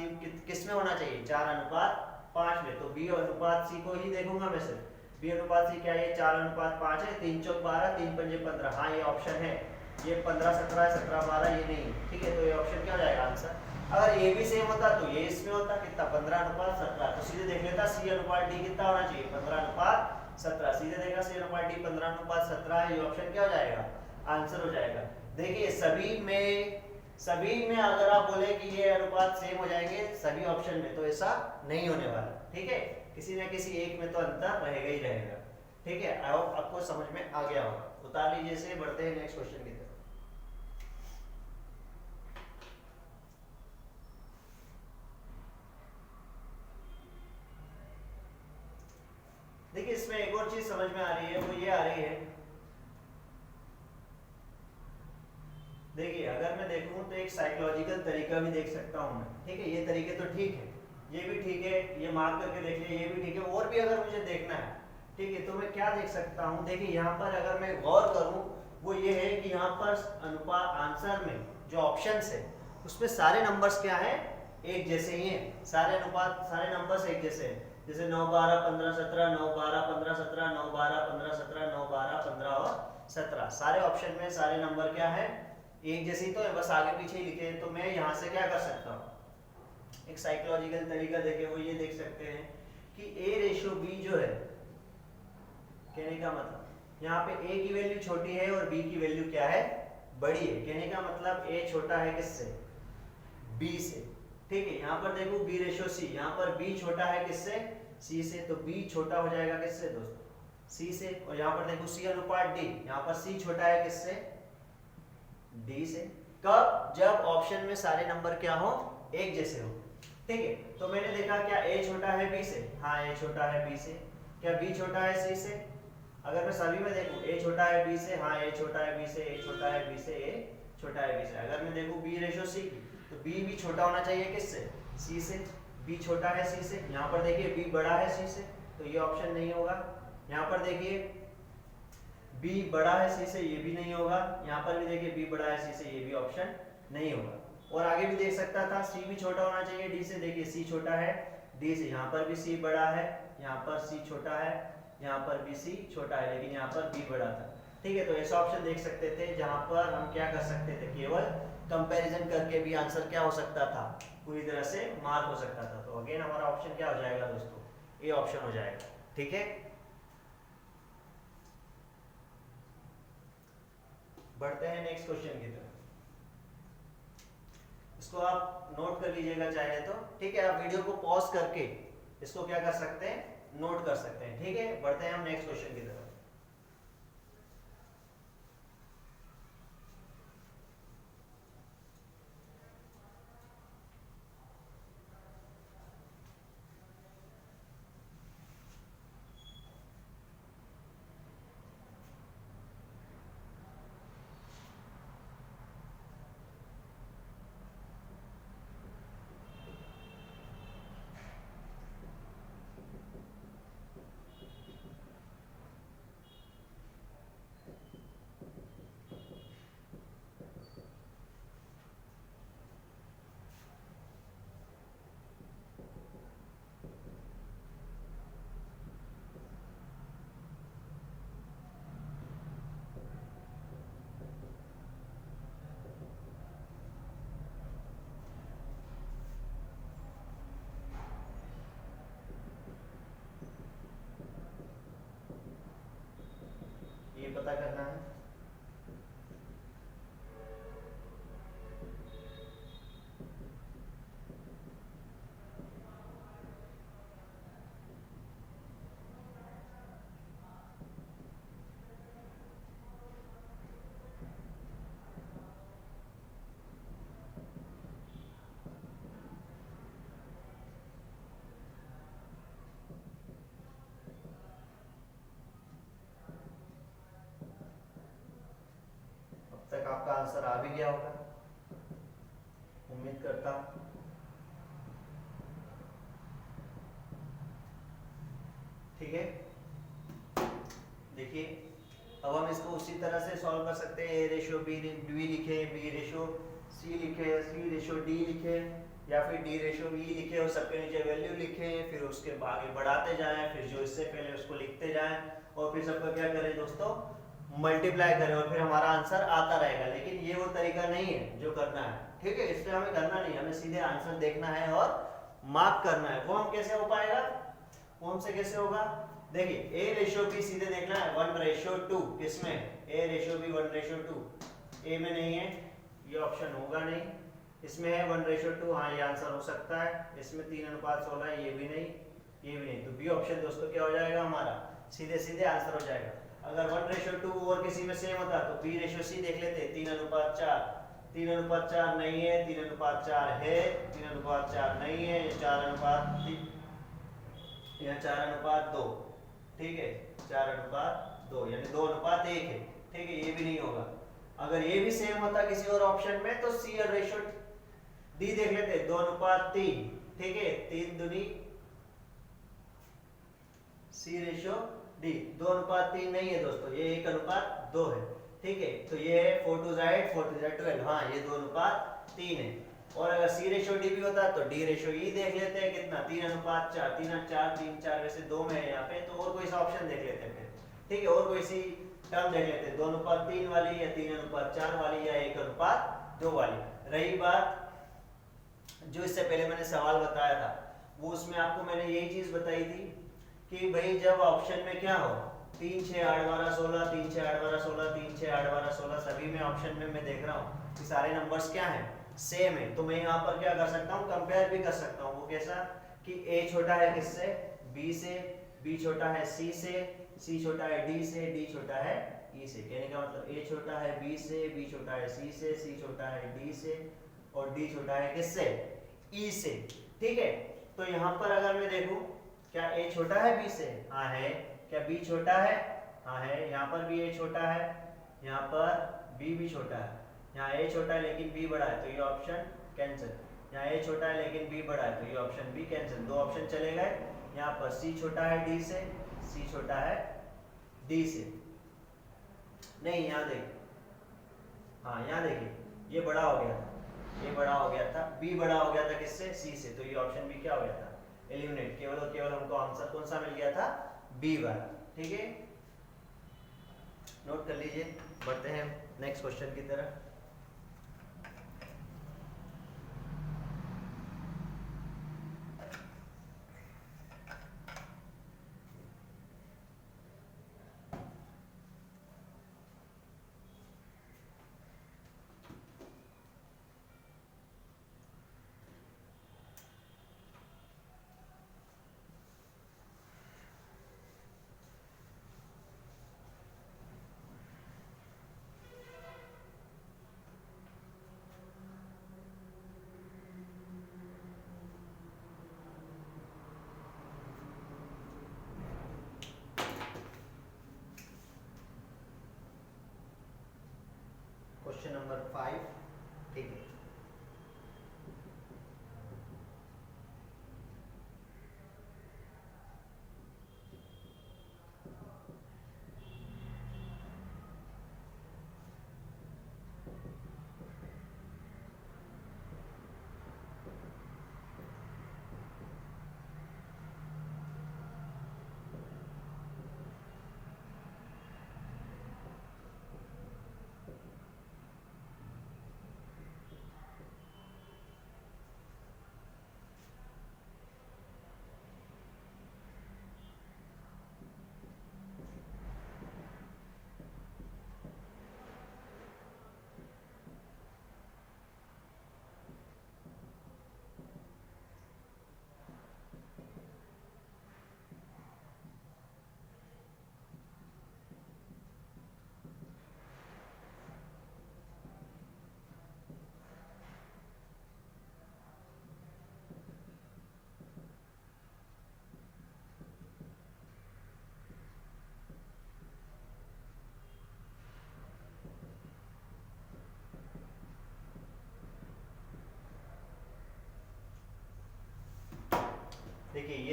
किस में होना चाहिए? 4:5 में। तो B/C को ही देखूंगा मैं सिर्फ। B/C क्या है? 4:5 है। 3 चौक 12, 3 पंजे 15, हाँ ये ऑप्शन है। ये 15 17 है, 17 12 ये नहीं, ठीक है, तो ये ऑप्शन क्या हो जाएगा? आंसर। अगर ये भी सेम होता तो ये इसमें होता कितना? 15:17, तो सीधे देख लेता C/D कितना होना चाहिए? 15:17। सीधे देखा C/D 15:17 है, ये ऑप्शन क्या हो जाएगा? आंसर हो जाएगा। देखिए सभी में अगर आप बोले कि ये अनुपात सेम हो जाएंगे सभी ऑप्शन में, तो ऐसा नहीं होने वाला, ठीक है, किसी ना किसी एक में तो अंतर रहेगा ही रहेगा। ठीक है, आई होप आपको समझ में आ गया होगा। उतार लीजिए से, बढ़ते हैं नेक्स्ट क्वेश्चन की तरफ। देखिए इसमें एक और चीज समझ में आ रही है, वो ये आ रही है, देखिए अगर मैं देखूं तो एक साइकोलॉजिकल तरीका भी देख सकता हूं मैं, ठीक है, ये तरीके तो ठीक है, ये भी ठीक है, ये मार्क करके देख लिया, ये भी ठीक है, और भी अगर मुझे देखना है, ठीक है, तो मैं क्या देख सकता हूं? देखिए यहाँ पर अगर मैं गौर करूं वो ये है कि यहाँ पर अनुपात आंसर में जो ऑप्शंस है उसमें सारे नंबर्स क्या है? एक जैसे ही हैं, सारे अनुपात सारे नंबर्स एक जैसे हैं, जैसे 9 12 15 17, 9 12 15 17, 9 12 15 17, 9 12 15 और 17, सारे ऑप्शन में सारे नंबर क्या है? एक जैसे ही तो है, बस आगे पीछे ही लिखे हैं। तो मैं यहाँ से क्या कर सकता हूँ? एक साइकोलॉजिकल तरीका देखे, वो ये देख सकते हैं कि A/B जो है, कहने का मतलब यहाँ पे A की वैल्यू छोटी है और B की वैल्यू क्या है? बड़ी है। कहने का मतलब A छोटा है किससे? B से, ठीक है। यहाँ पर देखो B/C, यहाँ पर B छोटा है किससे? C से, तो B छोटा हो जाएगा किससे दोस्तों? C से। और यहाँ पर देखो C/D, यहाँ पर C छोटा है किससे? D से। कब? जब ऑप्शन में सारे नंबर क्या हो? एक जैसे हो, ठीक है। तो मैंने देखा क्या A छोटा है B से? हाँ A छोटा है B से। क्या B छोटा है C से? अगर मैं सभी में देखूं A छोटा है B से, हाँ A छोटा है B से, A छोटा है B से, A छोटा है B से। अगर मैं देखूं B/C की, तो B भी छोटा होना चाहिए किससे? C से। B छोटा है C से, यहाँ पर देखिए B बड़ा है C से, तो ये ऑप्शन नहीं होगा। यहाँ पर देखिए B बड़ा है C से, ये भी नहीं होगा। यहाँ पर भी देखिए B बड़ा है C से, ये भी ऑप्शन नहीं होगा। और आगे भी देख सकता था C भी छोटा होना चाहिए D से, देखिए C छोटा है D से, यहाँ पर भी C बड़ा है, यहाँ पर C छोटा है, यहाँ पर भी C छोटा है, लेकिन यहाँ पर B बड़ा था, ठीक है। तो ऐसा ऑप्शन देख सकते थे जहाँ पर हम क्या कर सकते थे? केवल कंपैरिजन करके भी आंसर क्या हो सकता था? पूरी तरह से मार्क हो सकता था। तो अगेन हमारा ऑप्शन क्या हो जाएगा दोस्तों? ए ऑप्शन हो जाएगा, ठीक है। बढ़ते हैं नेक्स्ट क्वेश्चन की तरफ। इसको आप नोट कर लीजिएगा चाहे तो, ठीक है। आप वीडियो को पॉज करके इसको क्या कर सकते हैं? नोट कर सकते हैं, ठीक है। बढ़ते हैं हम नेक्स्ट क्वेश्चन की तरफ। ये पता करना है। आपका आंसर आ भी गया होगा, उम्मीद करता हूं। ठीक है, देखिए अब हम इसको उसी तरह से सॉल्व कर सकते हैं। ए रेशो बी लिखे, बी रेशो सी लिखे, सी रेशो डी लिखे, या फिर डी रेशो ई लिखे और सबके नीचे वैल्यू लिखे, फिर उसके आगे बढ़ाते जाएं, फिर जो इससे पहले उसको लिखते जाएं और फिर सबका क्या करें दोस्तों, मल्टीप्लाई करें और फिर हमारा आंसर आता रहेगा। लेकिन ये वो तरीका नहीं है जो करना है, ठीक है, इसलिए हमें करना नहीं, हमें सीधे आंसर देखना है और मार्क करना है। वो हम कैसे हो पाएगा, वो हमसे कैसे होगा, देखिए ए रेशो बी सीधे देखना है 1:2, किसमें, ए रेशो बी 1:2, ए में नहीं है, ये ऑप्शन होगा नहीं, इसमें है 1:2, हाँ ये आंसर हो सकता है, इसमें 3:16 है, ये भी नहीं, ये भी नहीं, तो बी ऑप्शन दोस्तों क्या हो जाएगा हमारा, सीधे सीधे आंसर हो जाएगा। अगर 1:2 और किसी में सेम होता तो बी रेशो सी देख लेते, 3:4, 3:4 नहीं है, 3:4 है, 3:4 नहीं है, 4:3, यहाँ 4:2, ठीक है, 4:2 यानी 2:1 है, ठीक है, ये भी नहीं होगा। अगर ये भी सेम होता किसी और ऑप्शन में तो सी और रेशो डी देख लेते, 2:3, ठीक है, 3 दूनी सी रेशो डी, 2:3 नहीं है दोस्तों, ये 1:2 है, ठीक है, तो ये है 4 2 8, 4 2 12, हाँ ये 2:3 है। और अगर सी रेशो डी भी होता तो डी रेशो ई देख लेते हैं, कितना, 3:4, 3:4, 3:4 वैसे 2 में है यहाँ पे, तो और कोई सा ऑप्शन देख लेते हैं फिर, ठीक है, और कोई सी टर्म देख लेते हैं, 2:3 वाली या 3:4 वाली या 1:2 वाली। रही बात जो इससे पहले मैंने सवाल बताया था, वो उसमें आपको मैंने यही चीज बताई थी कि भाई जब ऑप्शन में क्या हो, 3 6 8 12 16, 3 6 8 12 16, 3 6 8 12 16, सभी में ऑप्शन में मैं देख रहा हूँ कि सारे नंबर्स क्या हैं, सेम है, तो मैं यहाँ पर क्या कर सकता हूँ, कंपेयर भी कर सकता हूँ। वो कैसा कि a छोटा है किससे, b से, b छोटा है c से, c छोटा है d से, d छोटा है e से। कहने का मतलब a छोटा है b से, b छोटा है c से, c छोटा है d से और d छोटा है किससे, e से, ठीक है। तो यहाँ पर अगर मैं देखूं क्या a छोटा है b से, हाँ है, क्या b छोटा है, हाँ है, यहाँ पर भी a छोटा है, यहाँ पर b भी छोटा है, यहाँ a छोटा है लेकिन b बड़ा है तो ये ऑप्शन कैंसिल, यहाँ a छोटा है लेकिन b बड़ा है तो ये ऑप्शन भी कैंसिल, दो ऑप्शन चले गए। यहाँ पर c छोटा है d से, c छोटा है d से, नहीं यहाँ देखिए, हाँ यहाँ देखिए ये बड़ा हो गया था, ये बड़ा हो गया था, b बड़ा हो गया था किससे, c से, तो ये ऑप्शन भी क्या हो गया था, एलिमिनेट, केवल और केवल हमको आंसर कौन सा मिल गया था, b वाला, ठीक है, नोट कर लीजिए। बढ़ते हैं नेक्स्ट क्वेश्चन की तरफ। क्वेश्चन नंबर 5, ठीक है,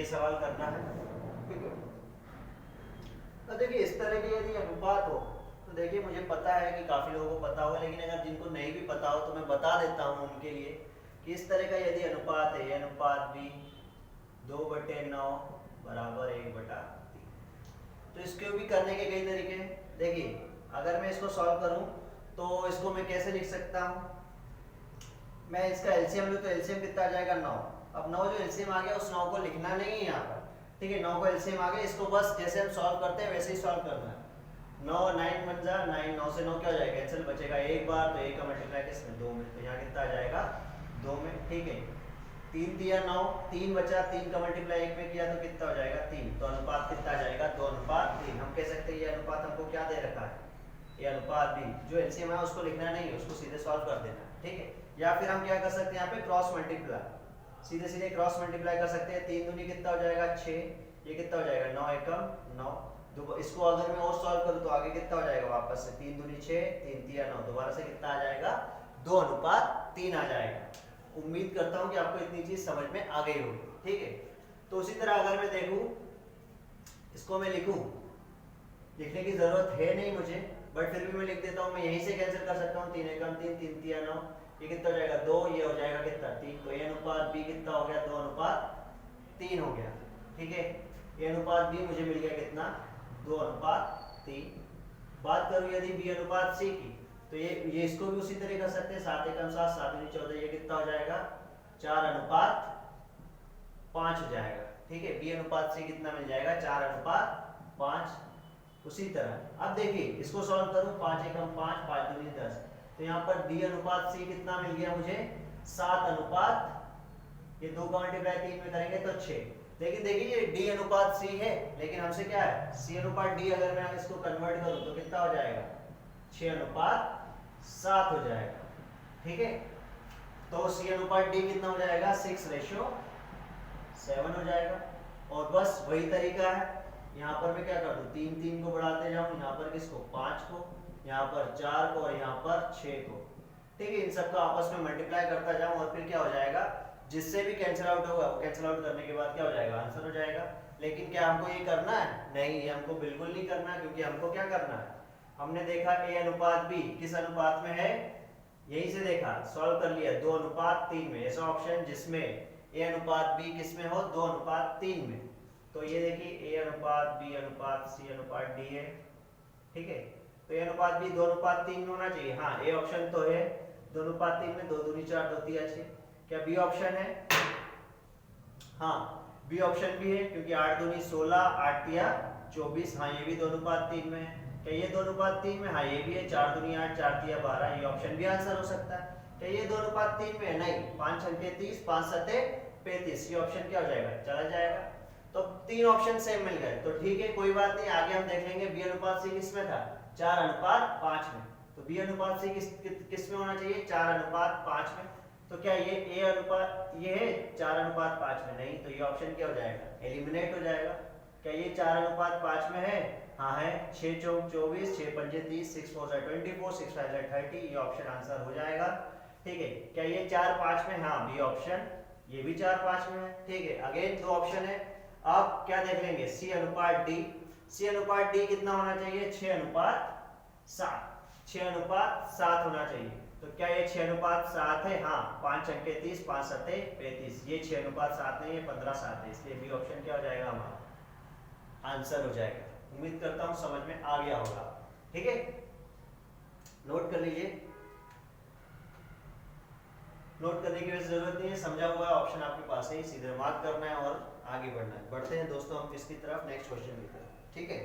सवाल करना है, ठीक है। तो देखिए इस तरह के यदि अनुपात हो तो देखिए मुझे पता है कि काफ़ी लोगों को पता होगा, लेकिन अगर जिनको नहीं भी पता हो तो मैं बता देता हूँ उनके लिए कि इस तरह का यदि अनुपात है, अनुपात भी 2/9 बराबर 1/3, तो इसको भी करने के कई तरीके हैं। देखिए अगर मैं इसको सॉल्व करूं तो इसको मैं कैसे लिख सकता हूं, मैं इसका एलसीएम लूं तो एलसीएम कितना आ जाएगा 9। अब 9 जो एलसीएम आ गया उस 9 को लिखना नहीं है यहाँ पर, ठीक है। 9 को एलसीएम आ गया, इसको बस जैसे हम सॉल्व करते हैं वैसे ही सॉल्व करना है। 9 9 बन जा 9, 9 से 9 क्या हो जाएगा, कैंसिल, बचेगा एक बार, तो 1 का मल्टीप्लाई किसमें 2 में, तो यहाँ कितना आ जाएगा 2 में, ठीक है। 3 तिया 9, 3 बचा, 3 का मल्टीप्लाई 1 में किया तो कितना हो जाएगा 3, तो अनुपात कितना आ जाएगा 2/3। हम कह सकते हैं ये अनुपात हमको क्या दे रखा है, ये अनुपात भी, जो एलसीएम है उसको लिखना नहीं है, उसको सीधे सॉल्व कर देना है, ठीक है। या फिर हम क्या कर सकते हैं यहाँ पे क्रॉस मल्टीप्लाई, सीधे सीधे क्रॉस मल्टीप्लाई कर सकते हैं। 3 दूनी कितना हो जाएगा 6, ये कितना हो जाएगा 9 एकम 9, इसको अगर मैं और सॉल्व करूं तो आगे कितना हो जाएगा वापस से 3 दूनी 6, 3 तिया 9, दोबारा से कितना आ जाएगा 2/3 आ जाएगा। उम्मीद करता हूं कि आपको इतनी चीज समझ में आ गई होगी, ठीक है। तो उसी तरह अगर मैं देखूं, इसको मैं लिखूं, लिखने की जरूरत है नहीं मुझे, बट फिर भी मैं लिख देता हूं, मैं यहीं से कैंसिल कर सकता हूं, 3 एकम 3, 3 तिया 9, ये कितना हो जाएगा 2, ये हो जाएगा कितना 3, तो ये अनुपात बी कितना हो गया 2/3 हो गया, ठीक है। ये अनुपात बी मुझे मिल गया कितना 2/3। बात करूं यदि बी अनुपात सी की, तो ये इसको भी उसी तरह कर सकते हैं, 7 एकम 7, 7 दूनी 14, ये कितना हो जाएगा 4/5 हो जाएगा, ठीक है। बी अनुपात सी कितना मिल जाएगा 4/5। उसी तरह अब देखिए इसको सॉल्व करूं, 5 एकम 5, 5 दूनी 10, तो यहाँ पर डी अनुपात सी कितना मिल गया मुझे 7/, ये 2 का मल्टीप्लाई 3 में करेंगे तो 6। लेकिन देखिए ये डी अनुपात सी है, लेकिन हमसे क्या है सी अनुपात डी, अगर मैं इसको कन्वर्ट करूं तो कितना हो जाएगा 6/7 हो जाएगा, ठीक है। तो सी अनुपात डी कितना हो जाएगा 6:7 हो जाएगा। और बस वही तरीका है, यहाँ पर मैं क्या कर दूं, 3 3 को बढ़ाते जाऊं, यहाँ पर किसको 5 को, यहाँ पर 4 को और यहाँ पर 6 को, ठीक है। इन सबका आपस में मल्टीप्लाई करता जाऊं और फिर क्या हो जाएगा, जिससे भी कैंसिल आउट होगा वो कैंसिल आउट करने के बाद क्या हो जाएगा आंसर हो जाएगा। लेकिन क्या हमको ये करना है, नहीं, ये हमको बिल्कुल नहीं करना है, क्योंकि हमको क्या करना है, हमने देखा ए अनुपात बी किस अनुपात में है, यहीं से देखा, सॉल्व कर लिया 2/3 में, ऐसा ऑप्शन जिसमें ए अनुपात बी किस में हो 2/3 में। तो ये देखिए ए अनुपात बी अनुपात सी अनुपात डी है, ठीक है। तो ए अनुपात बी 2/3 में होना चाहिए, हाँ ए ऑप्शन तो है 2/3 में, 2 दूनी 4, 2 तिया 6। क्या बी ऑप्शन है, हाँ बी ऑप्शन भी है, क्योंकि 8 दूनी 16, 8 तिया 24, हाँ ये भी 2/3 में है। क्या ये 2/3 में, हाँ ये भी है, 4 दूनी 8, 4 तिया 12, ये ऑप्शन भी आंसर हो सकता है। क्या ये 2/3 में है, नहीं, 5 छंके 30, 5 सते 35, ये ऑप्शन क्या हो जाएगा चला जाएगा। तो 3 ऑप्शन सेम मिल गए, तो ठीक है कोई बात नहीं, आगे हम देख लेंगे बी अनुपात सी किस में था 4/5 में, तो बी अनुपात सी किस में होना चाहिए 4/5 में। तो क्या ये ए अनुपात ये है 4/5 में, नहीं, तो ये ऑप्शन क्या हो जाएगा एलिमिनेट हो जाएगा। क्या ये 4/5 में है, हाँ है, 6 चौक 24, 6 पंजे 30, 6 4 24, 6 5 30, ये ऑप्शन आंसर हो जाएगा, ठीक है। क्या ये 4/5 में, हाँ बी ऑप्शन, ये भी 4/5 में है, ठीक है। अगेन 2 ऑप्शन है। अब क्या देख लेंगे सी अनुपात डी, सी अनुपात डी कितना होना चाहिए 6/7, 6/7 होना चाहिए। तो क्या ये 6/7 है, हाँ, 5 छंके 30, 5 सते 35, ये 6/7 नहीं है 15/7 है, इसलिए बी ऑप्शन क्या हो जाएगा हमारा आंसर हो जाएगा। उम्मीद करता हूं समझ में आ गया होगा, ठीक है। नोट कर लीजिए, नोट करने की वैसे जरूरत नहीं है, समझा हुआ ऑप्शन आपके पास है, सीधे मार्क करना है और आगे बढ़ना है। बढ़ते हैं दोस्तों हम किसकी तरफ, नेक्स्ट क्वेश्चन की तरफ, ठीक है।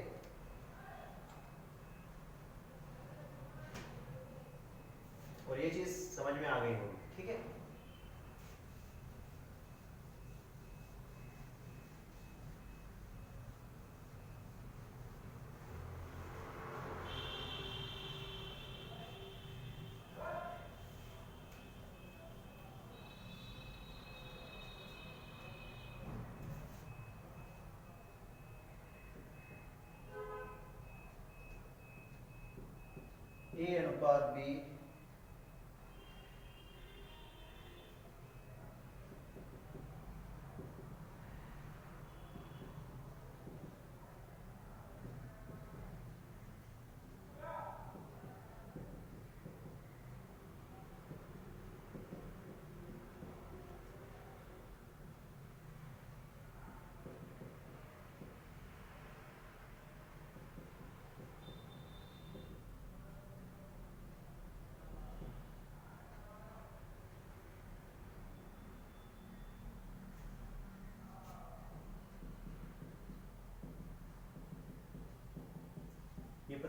और ये चीज समझ में आ गई होगी, ठीक है। ए अनुपात बी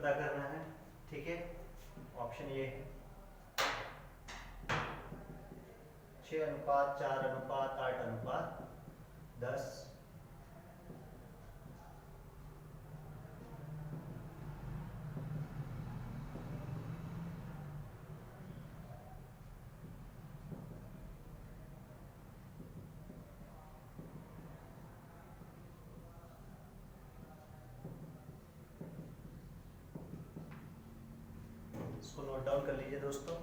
पता करना है, ठीक है। ऑप्शन ये है 6:4:8:10। इसको नोट डाउन कर लीजिए दोस्तों।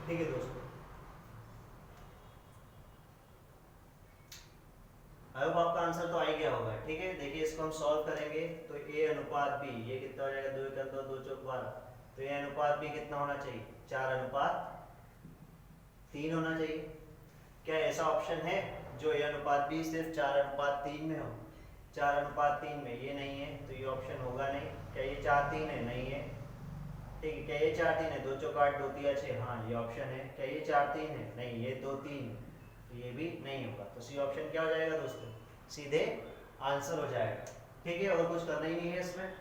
ठीक है दोस्तों, आई होप आपका आंसर तो आ ही गया होगा। ठीक है, देखिए इसको हम सॉल्व करेंगे तो a अनुपात b, ये कितना हो जाएगा, 2 × 2 2 × 12, तो a अनुपात b कितना होना चाहिए, 4:3 होना चाहिए। क्या ऐसा ऑप्शन है जो a अनुपात b सिर्फ 4:3 में हो? 4:3 में ये नहीं है तो ये ऑप्शन होगा नहीं। क्या ये 4:3 है? नहीं है। ठीक है, क्या ये 4:3 है? 2 × 8 2 × 6, हाँ ये ऑप्शन है। क्या ये 4:3 है? नहीं, ये 2:3, तो ये भी नहीं होगा। तो सी ऑप्शन क्या हो जाएगा दोस्तों, सीधे आंसर हो जाएगा। ठीक है, और कुछ करना ही नहीं है इसमें,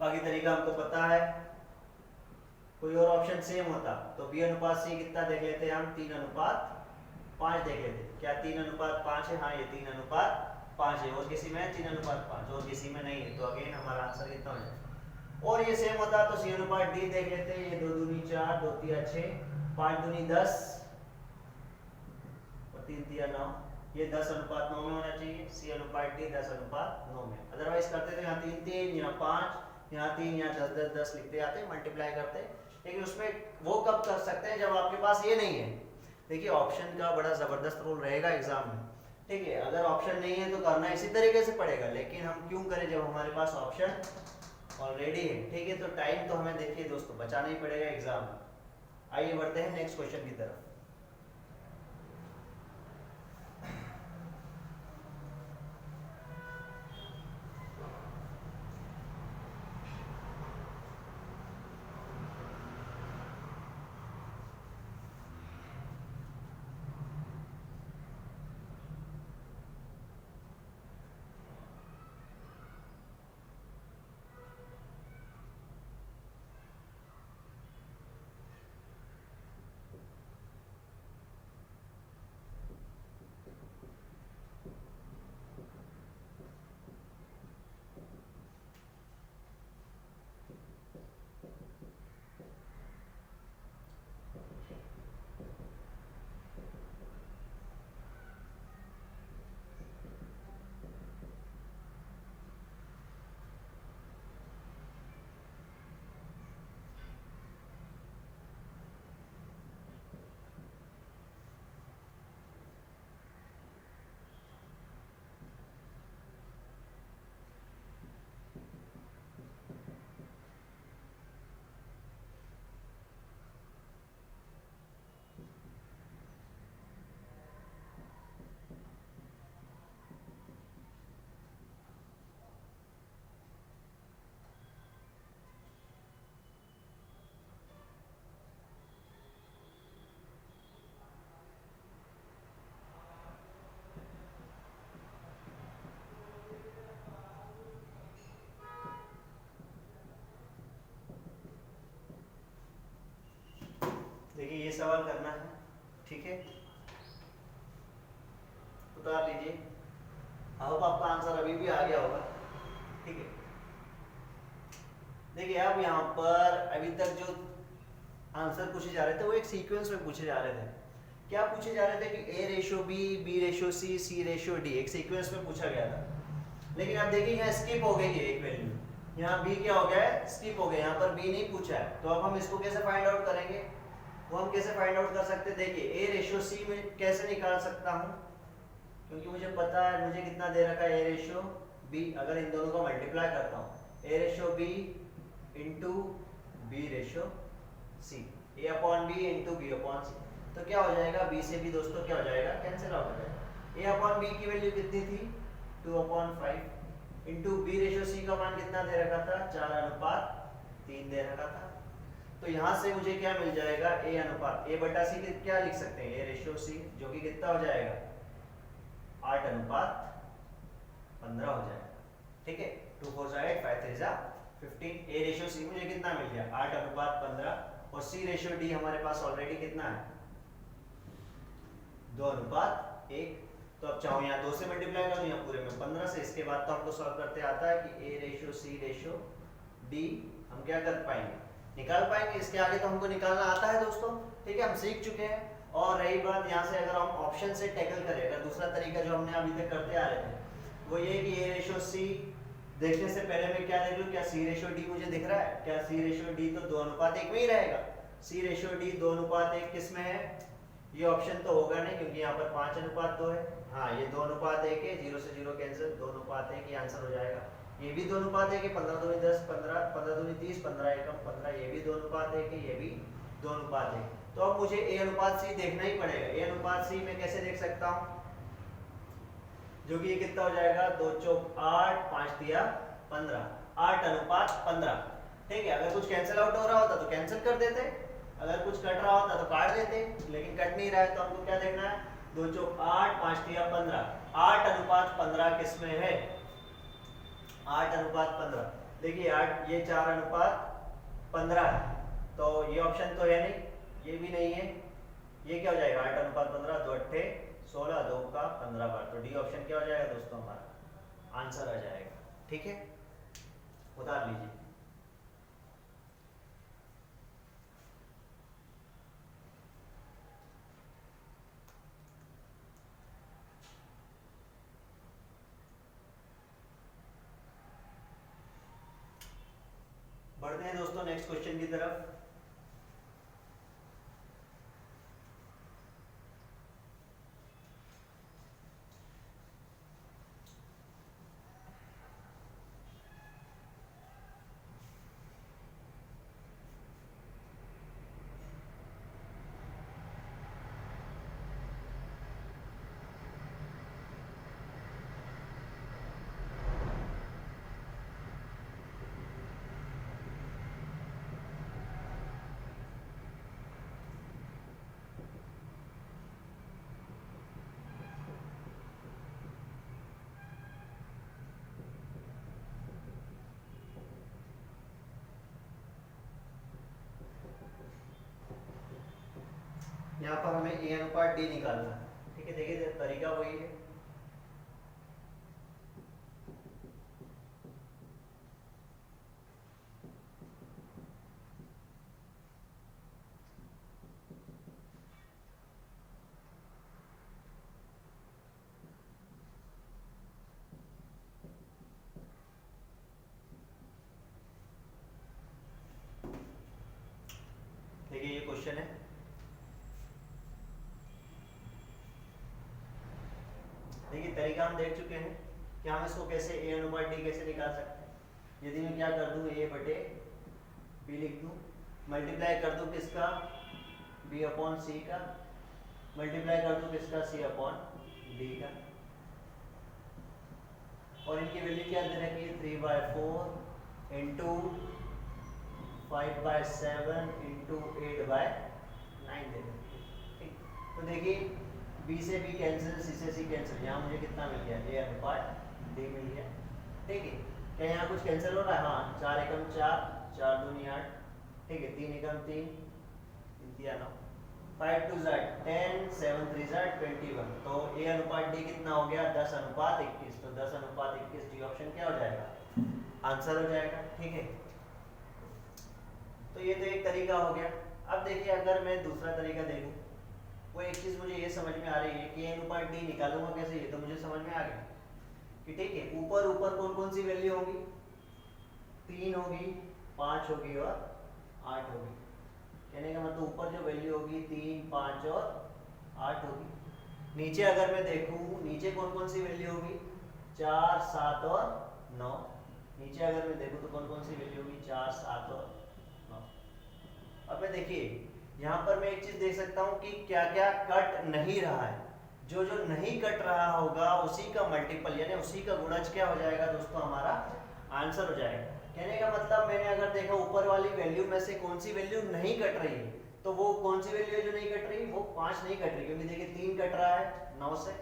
बाकी तरीका हमको पता है। कोई और ऑप्शन सेम होता तो बी अनुपात सी कितना देख लेते हैं हम, 3:5 देख लेते। क्या 3:5 है? हाँ ये 3:5 है। और किसी में 3:5, और किसी में नहीं है, तो अगेन हमारा आंसर कितना हो जाएगा। और ये सेम होता तो सी अनुपात डी देख लेते हैं। ये 2 दूनी 4, 2 तिया 6, 5 दूनी 10 और 3 तिया 9, ये 10:9 में होना चाहिए। सी अनुपात डी 10:9 में। अदरवाइज करते तो यहाँ 3 3, यहाँ 5, यहाँ 3, यहाँ 10 10 10 लिखते आते, मल्टीप्लाई करते। लेकिन उसमें वो कब कर सकते हैं, जब आपके पास ये नहीं है। देखिए ऑप्शन का बड़ा जबरदस्त रोल रहेगा एग्जाम में। ठीक है, अगर ऑप्शन नहीं है तो करना इसी तरीके से पड़ेगा, लेकिन हम क्यों करें जब हमारे पास ऑप्शन ऑलरेडी है। ठीक है, तो टाइम तो हमें देखिए दोस्तों बचाना ही पड़ेगा एग्जाम में। आइए बढ़ते हैं नेक्स्ट क्वेश्चन की तरफ। देखिए ये सवाल करना है, ठीक है, उतार लीजिए। आई होप आपका आंसर अभी भी आ गया होगा। ठीक है, देखिए अब यहाँ पर अभी तक जो आंसर पूछे जा रहे थे वो एक सीक्वेंस में पूछे जा रहे थे। क्या पूछे जा रहे थे कि a ratio B ratio C ratio D, एक सीक्वेंस में पूछा गया था। लेकिन अब देखिए यहाँ स्किप हो गई है एक वैल्यू, यहाँ b क्या हो गया है, स्किप हो गया, यहाँ पर b नहीं पूछा है। तो अब हम इसको कैसे फाइंड आउट करेंगे, वो हम कैसे फाइंड आउट कर सकते हैं। देखिए a रेशो सी में कैसे निकाल सकता हूँ, क्योंकि मुझे पता है मुझे कितना दे रखा है a रेशो b। अगर इन दोनों को मल्टीप्लाई करता हूँ a ratio b into b ratio c, a upon b into b upon c, तो क्या हो जाएगा, b से b दोस्तों क्या हो जाएगा, कैंसिल आउट हो जाएगा। a अपॉन b की वैल्यू कितनी थी, 2/5 इंटू b रेशो c का मान कितना दे रखा था, 4:3 दे रखा था। तो यहाँ से मुझे क्या मिल जाएगा, a अनुपात a बटा c क्या लिख सकते हैं, a रेशो c, जो कि कितना हो जाएगा, 8:15 हो जाएगा। ठीक है, 2 4 8 5 3 15, a रेशो c मुझे कितना मिल गया, 8:15, और c रेशो d हमारे पास ऑलरेडी कितना है, 2:1। तो अब चाहो यहाँ 2 से मल्टीप्लाई करो, यहाँ पूरे में 15 से। इसके बाद तो हमको सॉल्व करते आता है कि a ratio c ratio d हम क्या कर पाएंगे, निकाल पाएंगे। इसके आगे तो हमको निकालना आता है दोस्तों, ठीक है, हम सीख चुके हैं। और रही बात यहाँ से अगर हम ऑप्शन से टैकल करें, अगर दूसरा तरीका जो हमने अभी तक करते आ रहे थे वो ये कि a रेशो c देखने से पहले मैं क्या देख लूँ, क्या c रेशो d मुझे दिख रहा है, क्या c रेशो d तो 2:1 में ही रहेगा। c रेशो d 2:1 किस में है, ये ऑप्शन तो होगा नहीं क्योंकि यहाँ पर 5:2 है। हाँ ये 2:1 है, 0 से 0 कैंसिल, 2:1 ये आंसर हो जाएगा। ये भी 2:1 है, 15 दूनी 10, 15 15 दूनी 30, 15 एकम 15, ये भी 2:1 है, ये भी 2:1। तो अब मुझे a अनुपात c देखना ही पड़ेगा। a अनुपात c मैं कैसे देख सकता हूँ, जो कि ये कितना हो जाएगा, 2 चौक 8, 5 तिया 15, 8:15। ठीक है, अगर कुछ कैंसिल आउट हो रहा होता तो कैंसिल कर देते, अगर कुछ कट रहा होता तो काट देते, लेकिन कट नहीं रहा है तो हमको क्या देखना है, 2 चौक 8, 5 तिया 15, 8:15 किस में है, 8:15। देखिए 8 ये 4:15 है, तो ये ऑप्शन तो है नहीं, ये भी नहीं है, ये क्या हो जाएगा, 8:15, 2 8 16, 2 का 15 बार, तो डी ऑप्शन क्या हो जाएगा दोस्तों, हमारा आंसर आ जाएगा। ठीक है, उतार लीजिए। बढ़ते हैं दोस्तों नेक्स्ट क्वेश्चन की तरफ। यहाँ पर हमें a अनुपात d निकालना है। ठीक है, देखिए तरीका वही है। देखिए ये क्वेश्चन है, देखिए तरीका हम देख चुके हैं कि हम इसको कैसे a अनुपात d कैसे निकाल सकते हैं। यदि मैं क्या कर दूं, a बटे b लिख दूं, मल्टीप्लाई कर दूं किसका, b अपॉन c का, मल्टीप्लाई कर दूं किसका, c अपॉन d का, और इनकी वैल्यू क्या दे रखी है, 3/4 इंटू 5/7 इंटू 8/9 दे रखी है। ठीक, तो देखिए b से b कैंसिल, c से c कैंसिल, यहाँ मुझे कितना मिल गया, a अनुपात d मिल गया। ठीक है, क्या यहाँ कुछ कैंसिल हो रहा है, हाँ 4 एकम 4, 4 दूनी 8, ठीक है, 3 एकम 3, 3 तिया 9, 5 2 10, 7 3 21, तो a अनुपात d कितना हो गया, 10:21। तो 10:21 डी ऑप्शन क्या हो जाएगा, आंसर हो जाएगा। ठीक है, तो ये तो एक तरीका हो गया। अब देखिए अगर मैं दूसरा तरीका देखूं, वो एक चीज मुझे ये समझ में आ रही है कि a अनुपात d निकालूंगा कैसे, ये तो मुझे समझ में आ गया कि ठीक है ऊपर ऊपर कौन कौन सी वैल्यू होगी, 3 होगी, 5 होगी और 8 होगी। कहने का मतलब ऊपर जो वैल्यू होगी 3, 5 और 8 होगी। नीचे अगर मैं देखूं, नीचे कौन कौन सी वैल्यू होगी, 4, 7 और 9। नीचे अगर मैं देखूं तो कौन कौन सी वैल्यू होगी, 4, 7 और 9। अब मैं देखिए यहाँ पर मैं एक चीज देख सकता हूँ कि क्या क्या कट नहीं रहा है। जो जो नहीं कट रहा होगा उसी का मल्टीपल यानी उसी का गुणज क्या हो जाएगा दोस्तों, हमारा आंसर हो जाएगा। कहने का मतलब मैंने अगर देखा ऊपर वाली वैल्यू में से कौन सी वैल्यू नहीं कट रही है, तो वो कौन सी वैल्यू है जो नहीं कट रही, वो 5 नहीं कट रही, क्योंकि देखिए 3 कट रहा है 9 से।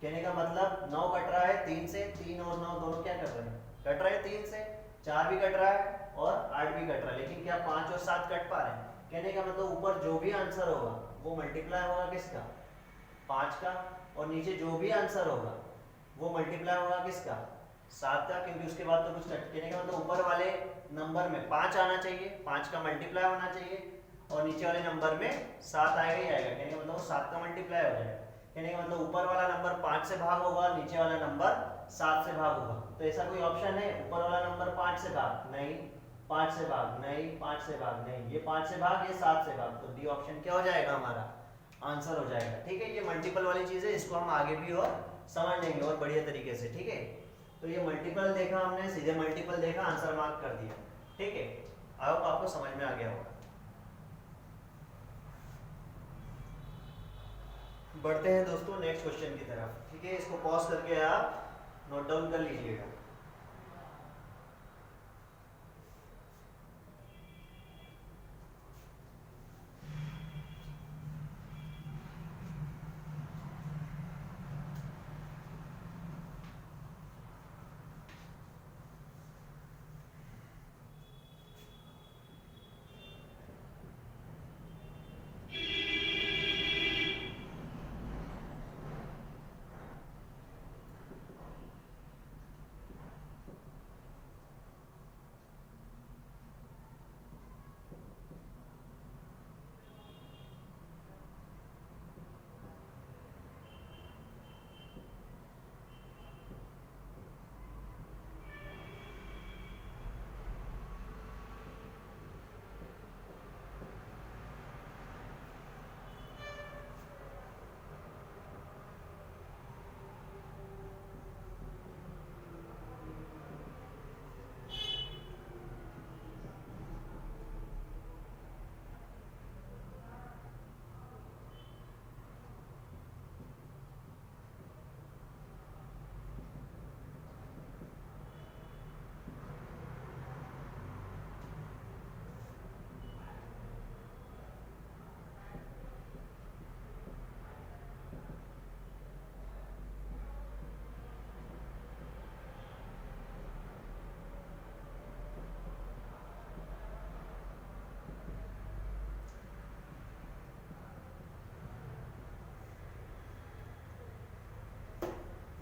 कहने का मतलब 9 कट रहा है 3 से, 3 और 9 दोनों क्या कर रहे हैं, कट रहे हैं 3 से। 4 भी कट रहा है और 8 भी कट रहा है, लेकिन क्या 5 और 7 कट पा रहे हैं। कहने का मतलब ऊपर जो भी आंसर होगा वो मल्टीप्लाई होगा किसका, 5 का, और नीचे जो भी आंसर होगा वो मल्टीप्लाई होगा किसका, 7 का, क्योंकि उसके बाद तो कुछ कट। कहने का मतलब ऊपर वाले नंबर में 5 आना चाहिए, 5 का मल्टीप्लाई होना चाहिए, और नीचे वाले नंबर में 7 आएगा ही आएगा। कहने का मतलब वो 7 का मल्टीप्लाई हो जाएगा। कहने का मतलब ऊपर वाला नंबर 5 से भाग होगा, नीचे वाला नंबर 7 से भाग होगा। तो ऐसा कोई ऑप्शन है ऊपर वाला नंबर 5 से भाग, नहीं, 5 से भाग नहीं, 5 से भाग नहीं, ये 5 से भाग, ये 7 से भाग, तो डी ऑप्शन क्या हो जाएगा, हमारा आंसर हो जाएगा। ठीक है, ये मल्टीपल वाली चीज है, इसको हम आगे भी और समझ लेंगे और बढ़िया तरीके से। ठीक है, तो ये मल्टीपल देखा हमने, सीधे मल्टीपल देखा, आंसर मार्क कर दिया। ठीक है, आई होप आपको समझ में आ गया होगा। बढ़ते हैं दोस्तों नेक्स्ट क्वेश्चन की तरफ। ठीक है, इसको पॉज करके आप नोट डाउन कर लीजिएगा।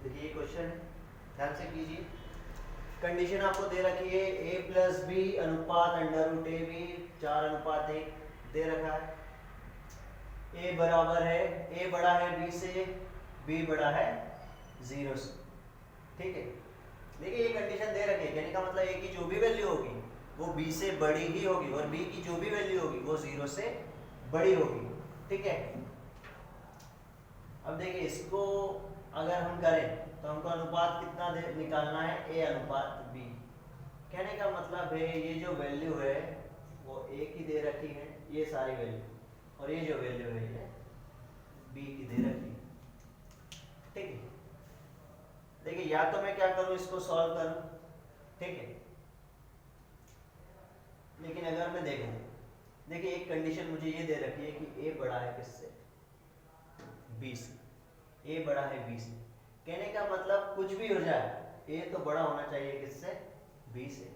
देखिए ये क्वेश्चन ध्यान से कीजिए। कंडीशन आपको दे रखी है a प्लस बी अनुपात अंडर रूट ए बी 4:1 दे रखा है। a बराबर है, a बड़ा है b से, b बड़ा है 0 से। ठीक है, देखिए ये कंडीशन दे रखी है, कहने का मतलब a की जो भी वैल्यू होगी वो b से बड़ी ही होगी, और b की जो भी वैल्यू होगी वो 0 से बड़ी होगी। ठीक है, अब देखिए इसको अगर हम करें तो हमको अनुपात कितना निकालना है, a अनुपात b। कहने का मतलब है ये जो वैल्यू है वो a की दे रखी है, ये सारी वैल्यू, और ये जो वैल्यू है ये b की दे रखी है। ठीक है, देखिए या तो मैं क्या करूं, इसको सॉल्व करूं, ठीक है, लेकिन अगर मैं देखूं, देखिए एक कंडीशन मुझे ये दे रखी है कि a बड़ा है किससे, b से, a बड़ा है b से। कहने का मतलब कुछ भी हो जाए a तो बड़ा होना चाहिए किससे, b से।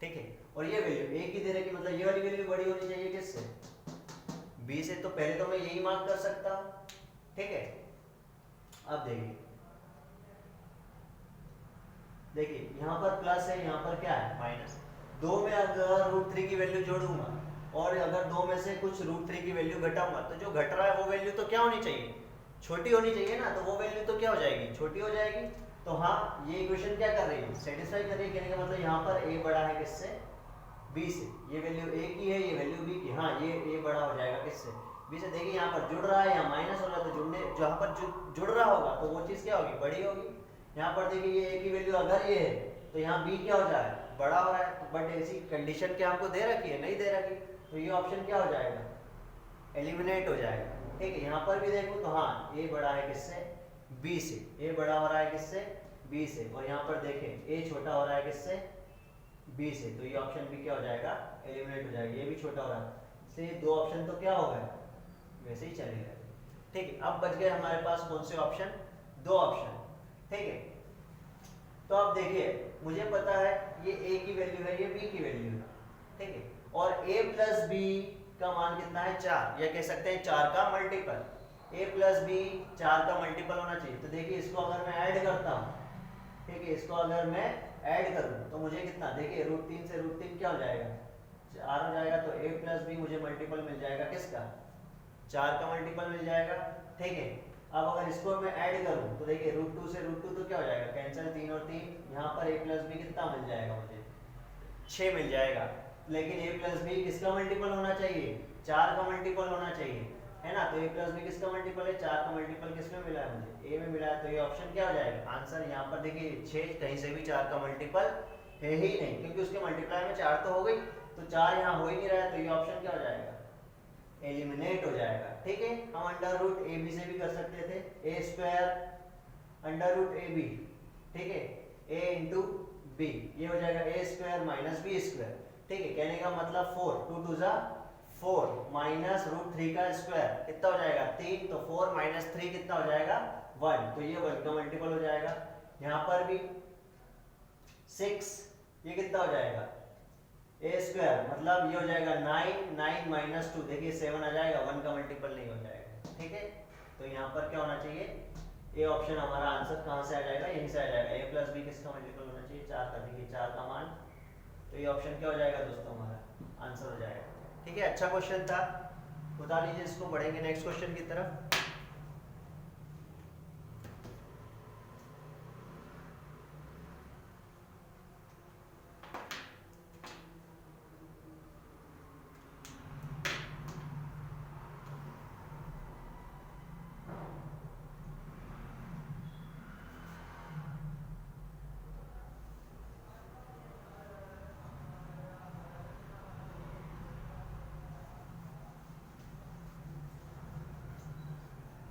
ठीक है, और ये वैल्यू a की दे रखी, मतलब ये वाली वैल्यू बड़ी होनी चाहिए किससे, b से। तो पहले तो मैं यही मार्क कर सकता हूं। ठीक है, अब देखिए यहाँ पर प्लस है, यहाँ पर क्या है, माइनस। दो में अगर √3 की वैल्यू जोड़ूंगा और अगर दो में से कुछ √3 की वैल्यू घटाऊंगा तो जो घट रहा है वो वैल्यू तो क्या होनी चाहिए, छोटी होनी चाहिए ना, तो वो वैल्यू तो क्या हो जाएगी, छोटी हो जाएगी। तो हाँ, ये इक्वेशन क्या कर रही है, सेटिस्फाई कर रही है। कहने का मतलब यहाँ पर a बड़ा है किससे, b से। ये वैल्यू a की है, ये वैल्यू b की। हाँ, ये a बड़ा हो जाएगा किससे, b से। देखिए यहाँ पर जुड़ रहा है, यहाँ माइनस हो रहा है, तो जुड़ने जहाँ पर जुड़ रहा होगा तो वो चीज़ क्या होगी, बड़ी होगी। यहाँ पर देखिए ये a की वैल्यू अगर ये है तो यहाँ b क्या हो जाएगा, बड़ा हो रहा है। बट ऐसी कंडीशन क्या हमको दे रखी है, नहीं दे रखी, तो ये ऑप्शन क्या हो जाएगा, एलिमिनेट हो जाएगा। ठीक है, यहाँ पर भी देखो तो हाँ, a बड़ा है किससे, b से। a बड़ा हो रहा है किससे, b से। और यहाँ पर देखें a छोटा हो रहा है किससे, b से। तो ये ऑप्शन भी क्या हो जाएगा, एलिमिनेट हो जाएगा। ये भी छोटा हो रहा है, इसलिए दो ऑप्शन तो क्या हो गए, वैसे ही चले गए। ठीक है, अब बच गए हमारे पास कौन से ऑप्शन, दो ऑप्शन। ठीक है, तो अब देखिए मुझे पता है ये a की वैल्यू है, ये b की वैल्यू है। ठीक है, और a प्लस b का मान कितना है, 4, या कह सकते हैं 4 का मल्टीपल। a प्लस b 4 का मल्टीपल होना चाहिए। तो देखिए इसको अगर मैं ऐड करता हूँ, ठीक है, इसको अगर मैं ऐड करूँ तो मुझे कितना, देखिए √3 से √3 क्या हो जाएगा, 4 हो जाएगा। तो a प्लस b मुझे मल्टीपल मिल जाएगा किसका, 4 का मल्टीपल मिल जाएगा। ठीक है, अब अगर इसको मैं ऐड करूं तो देखिए √2 से √2 तो क्या हो जाएगा, कैंसिल, 3 और 3। यहाँ पर a प्लस बी कितना मिल जाएगा मुझे, 6 मिल जाएगा। लेकिन a प्लस बी किसका मल्टीपल होना चाहिए, 4 का मल्टीपल होना चाहिए, है ना। तो a प्लस बी किसका मल्टीपल है, 4 का मल्टीपल किसमें मिला है मुझे, a में मिला है। तो ये ऑप्शन क्या हो जाएगा, आंसर। यहाँ पर देखिए 6 कहीं से भी 4 का मल्टीपल है ही नहीं, क्योंकि उसके मल्टीप्लाई में 4 तो हो गई, तो 4 यहाँ हो ही नहीं रहा है। तो ये ऑप्शन क्या हो जाएगा, एलिमिनेट हो जाएगा। ठीक है, हम अंडर रूट ए बी से भी कर सकते थे, A square under root A B. ठीक है, ए इंटू बी, ये हो जाएगा A square minus B square. ठीक है, कहने का मतलब 4, 2 2 जा 4 माइनस √3 का स्क्वायर कितना हो जाएगा, 3। तो 4 माइनस 3 कितना हो जाएगा, 1। तो ये 1 का मल्टीपल हो जाएगा। यहाँ पर भी 6, ये कितना हो जाएगा, ए स्क्वायर, मतलब ये हो जाएगा 9, 9 माइनस 2, देखिए 7 आ जाएगा, 1 का मल्टीपल नहीं हो जाएगा। ठीक है, तो यहाँ पर क्या होना चाहिए, ए ऑप्शन हमारा आंसर कहाँ से आ जाएगा, यहीं से आ जाएगा। ए प्लस बी किसका मल्टीपल होना चाहिए, 4 का। देखिए 4 का मान, तो ये ऑप्शन क्या हो जाएगा दोस्तों, हमारा आंसर हो जाएगा। ठीक है, अच्छा क्वेश्चन था, बता लीजिए इसको। बढ़ेंगे नेक्स्ट क्वेश्चन की तरफ।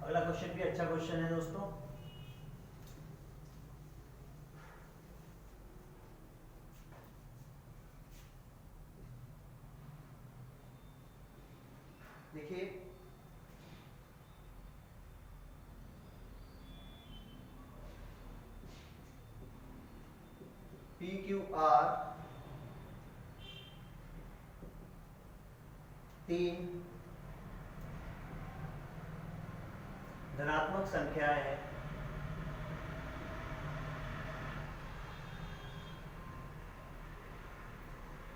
अगला क्वेश्चन भी अच्छा क्वेश्चन है दोस्तों। देखिए पी क्यू आर 3 धनात्मक संख्याएं हैं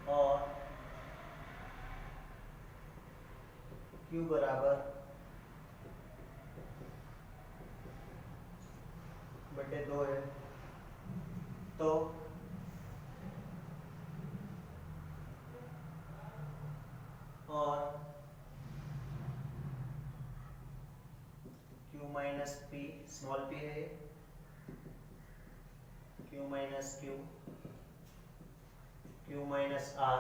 और Q बराबर बटे 2 है, तो और Q minus P, small p है, Q minus Q, Q minus R,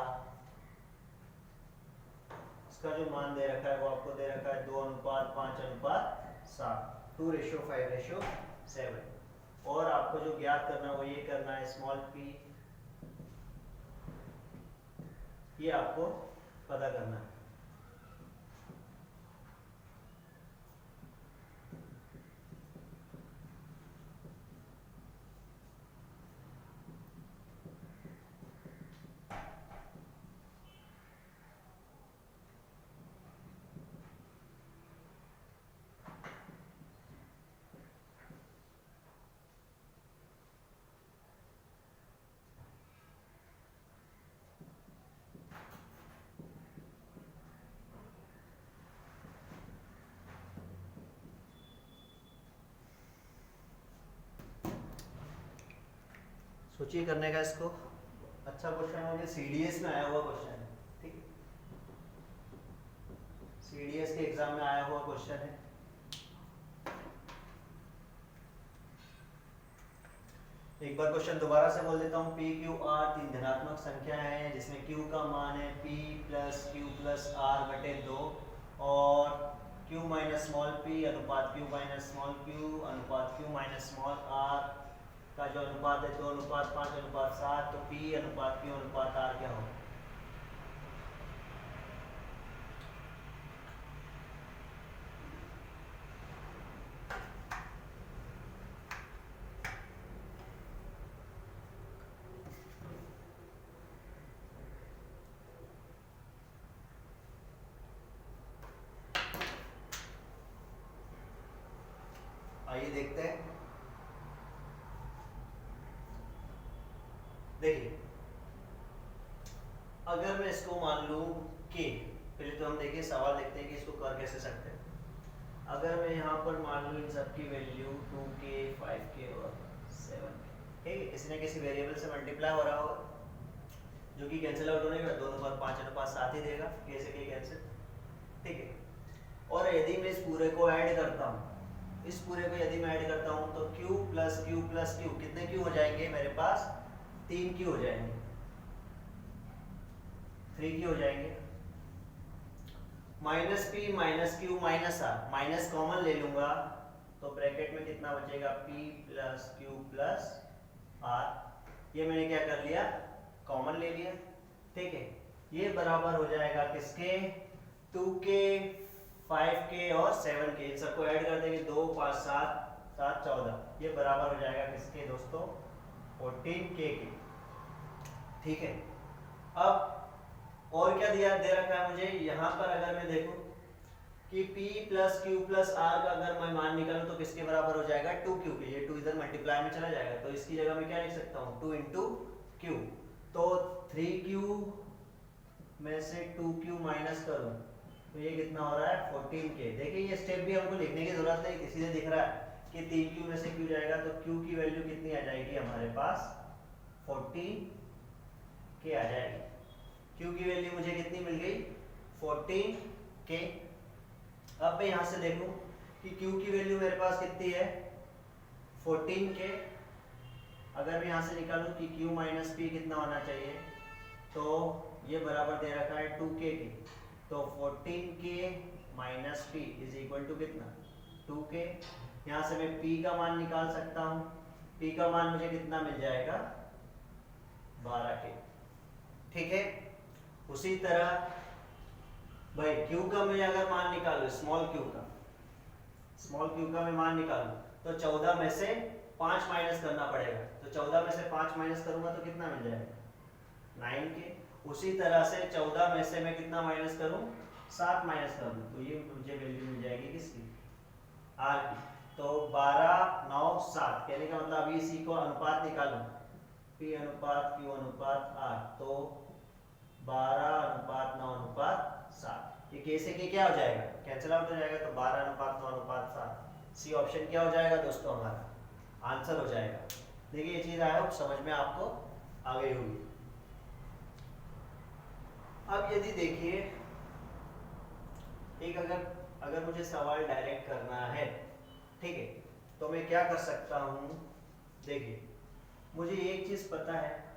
इसका जो मान दे रखा है वो आपको दे रखा है 2:5:7, 2:5:7। और आपको जो ज्ञात करना है वो ये करना है, स्मॉल p, ये आपको पता करना है। सोचिए करने का इसको। अच्छा क्वेश्चन है, मुझे सीडीएस में आया हुआ क्वेश्चन है, ठीक है, सीडीएस के एग्जाम में आया हुआ क्वेश्चन है। एक बार क्वेश्चन दोबारा से बोल देता हूँ। पी क्यू आर तीन धनात्मक संख्या है जिसमें क्यू का मान है P plus Q plus R बटे 2 और क्यू माइनस स्मॉल पी अनुपात क्यू माइनस स्मॉल क्यू अनुपात क्यू माइनस स्मॉल आर का जो अनुपात है 2:5:7, तो पी अनुपात क्यू अनुपात आर क्या होगा? आइए देखते हैं। देखिए, अगर मैं इसको मान लूं कि, पहले तो हम देखिए सवाल देखते हैं कि इसको कर कैसे सकते हैं। अगर मैं यहाँ पर मान लूं इन सबकी वैल्यू 2k 5k और 7k, ठीक है, किसी न किसी वेरिएबल से मल्टीप्लाई हो रहा होगा जो कि कैंसिल आउट होने का 2:5:7 ही देगा, k से k कैंसिल, ठीक है। और यदि मैं इस पूरे को ऐड करता हूँ, इस पूरे को यदि मैं ऐड करता हूँ तो q plus Q plus Q कितने क्यू हो जाएंगे मेरे पास? 3 क्यू हो जाएंगे, 3 क्यू हो जाएंगे। Minus P minus Q minus R, minus common ले लूंगा तो ब्रैकेट में कितना बचेगा? p plus Q plus R. ये मैंने क्या कर लिया? कॉमन ले लिया, ठीक है। ये बराबर हो जाएगा किसके? 2k 5k और 7k, इन सबको ऐड कर देंगे 2 5 7 7 14, ये बराबर हो जाएगा किसके दोस्तों? 14k के, ठीक है। अब और क्या दिया दे रखा है मुझे यहाँ पर? अगर मैं देखूं कि p plus Q plus R का अगर मैं मान निकालूं तो किसके बराबर हो जाएगा? 2q के। ये 2 इधर मल्टीप्लाई में चला जाएगा तो इसकी जगह मैं क्या लिख सकता हूँ? 2 इंटू क्यू। तो 3q में से 2q माइनस करूं तो ये कितना हो रहा है? 14k। देखिए ये स्टेप भी हमको लिखने की जरूरत नहीं, सीधे दिख रहा है कि 3q में से q जाएगा तो q की वैल्यू कितनी आ जाएगी हमारे पास? 14k आ जाएगी। q की वैल्यू मुझे कितनी मिल गई? 14k। अब मैं यहाँ से देखूं कि q की वैल्यू मेरे पास कितनी है? 14k। अगर मैं यहाँ से निकालूं कि q माइनस पी कितना होना चाहिए, तो ये बराबर दे रखा है 2k के, तो 14k minus P is equal to कितना? 2k। यहाँ से मैं p का मान निकाल सकता हूँ, p का मान मुझे कितना मिल जाएगा? 12k, ठीक है। उसी तरह भाई q का मैं अगर मान निकालूं, स्मॉल q का मैं मान निकालूं तो 14 में से 5 माइनस करना पड़ेगा, तो 14 में से 5 माइनस करूंगा तो कितना मिल जाएगा? 9k। उसी तरह से 14 में से मैं कितना माइनस करूं? 7 माइनस करूं तो ये मुझे वैल्यू मिल जाएगी किसकी? r की। तो 12 9 7 कहने का मतलब अभी इसी को अनुपात निकालूं, p अनुपात q अनुपात r, तो 12:9:7। ये k से k क्या हो जाएगा? कैंसिल आउट हो जाएगा, तो 12:9:7। सी ऑप्शन क्या हो जाएगा दोस्तों? हमारा आंसर हो जाएगा। देखिए ये चीज आया समझ में आपको आ गई होगी। अब यदि देखिए एक अगर मुझे सवाल डायरेक्ट करना है, ठीक है, तो मैं क्या कर सकता हूं? देखिए मुझे एक चीज पता है,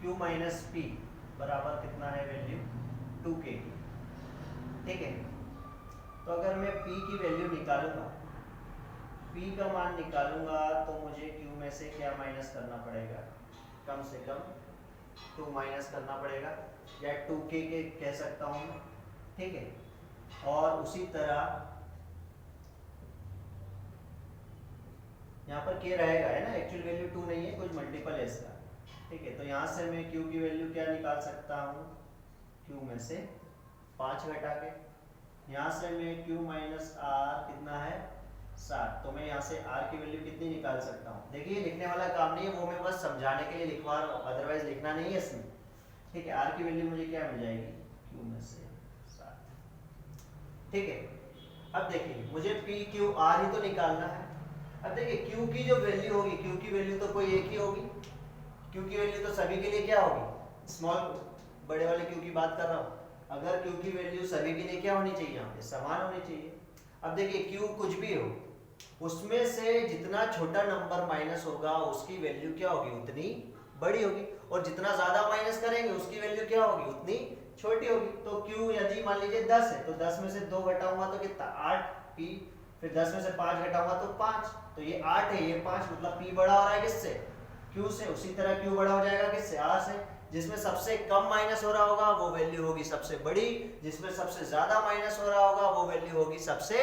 q माइनस पी बराबर कितना है वैल्यू? 2k, ठीक है। तो अगर मैं p की वैल्यू निकालूंगा, p का मान निकालूंगा तो मुझे q में से क्या माइनस करना पड़ेगा? कम से कम 2 माइनस करना पड़ेगा, या 2k के कह सकता हूं मैं, ठीक है। और उसी तरह यहाँ पर k रहेगा, है ना, एक्चुअल वैल्यू 2 नहीं है, कुछ मल्टीपल है इसका, ठीक है। तो यहाँ से मैं q की वैल्यू क्या निकाल सकता हूँ? q में से 5 घटा के। यहाँ से मैं q माइनस आर कितना है? 7, तो मैं यहाँ से r की वैल्यू कितनी निकाल सकता हूँ? देखिए लिखने वाला काम नहीं है, वो मैं बस समझाने के लिए लिखवा रहा हूँ, अदरवाइज लिखना नहीं है इसमें। ठीक है, आर की वैल्यू मुझे क्या मिल जाएगी, क्यू में से 7। ठीक है, अब देखिए मुझे पी क्यू आर ही तो निकालना है। अब देखिए क्यू की जो वैल्यू होगी, क्यू की वैल्यू तो कोई एक ही होगी, क्यू की वैल्यू तो सभी के लिए क्या होगी, स्मॉल बड़े वाले क्यू की बात कर रहा हूँ। अगर क्यू की वैल्यू सभी के लिए क्या होनी चाहिए, यहाँ पे समान होनी चाहिए। अब देखिए क्यू कुछ भी हो, उसमें से जितना छोटा नंबर माइनस होगा उसकी वैल्यू क्या होगी, उतनी बड़ी होगी, और जितना ज्यादा माइनस करेंगे उसकी वैल्यू क्या होगी, उतनी छोटी होगी। तो क्यू यदि मान लीजिए 10 है, तो 10 में से 2 घटाऊंगा तो कितना, 8 पी, फिर 10 में से 5 घटाऊंगा तो 5, तो ये 8 है, ये 5, मतलब पी बड़ा हो रहा है किससे, क्यू से। उसी तरह क्यू बड़ा हो जाएगा किससे, आर से। जिसमें सबसे कम माइनस हो रहा होगा वो वैल्यू होगी सबसे बड़ी, जिसमें सबसे ज्यादा माइनस हो रहा होगा वो वैल्यू होगी सबसे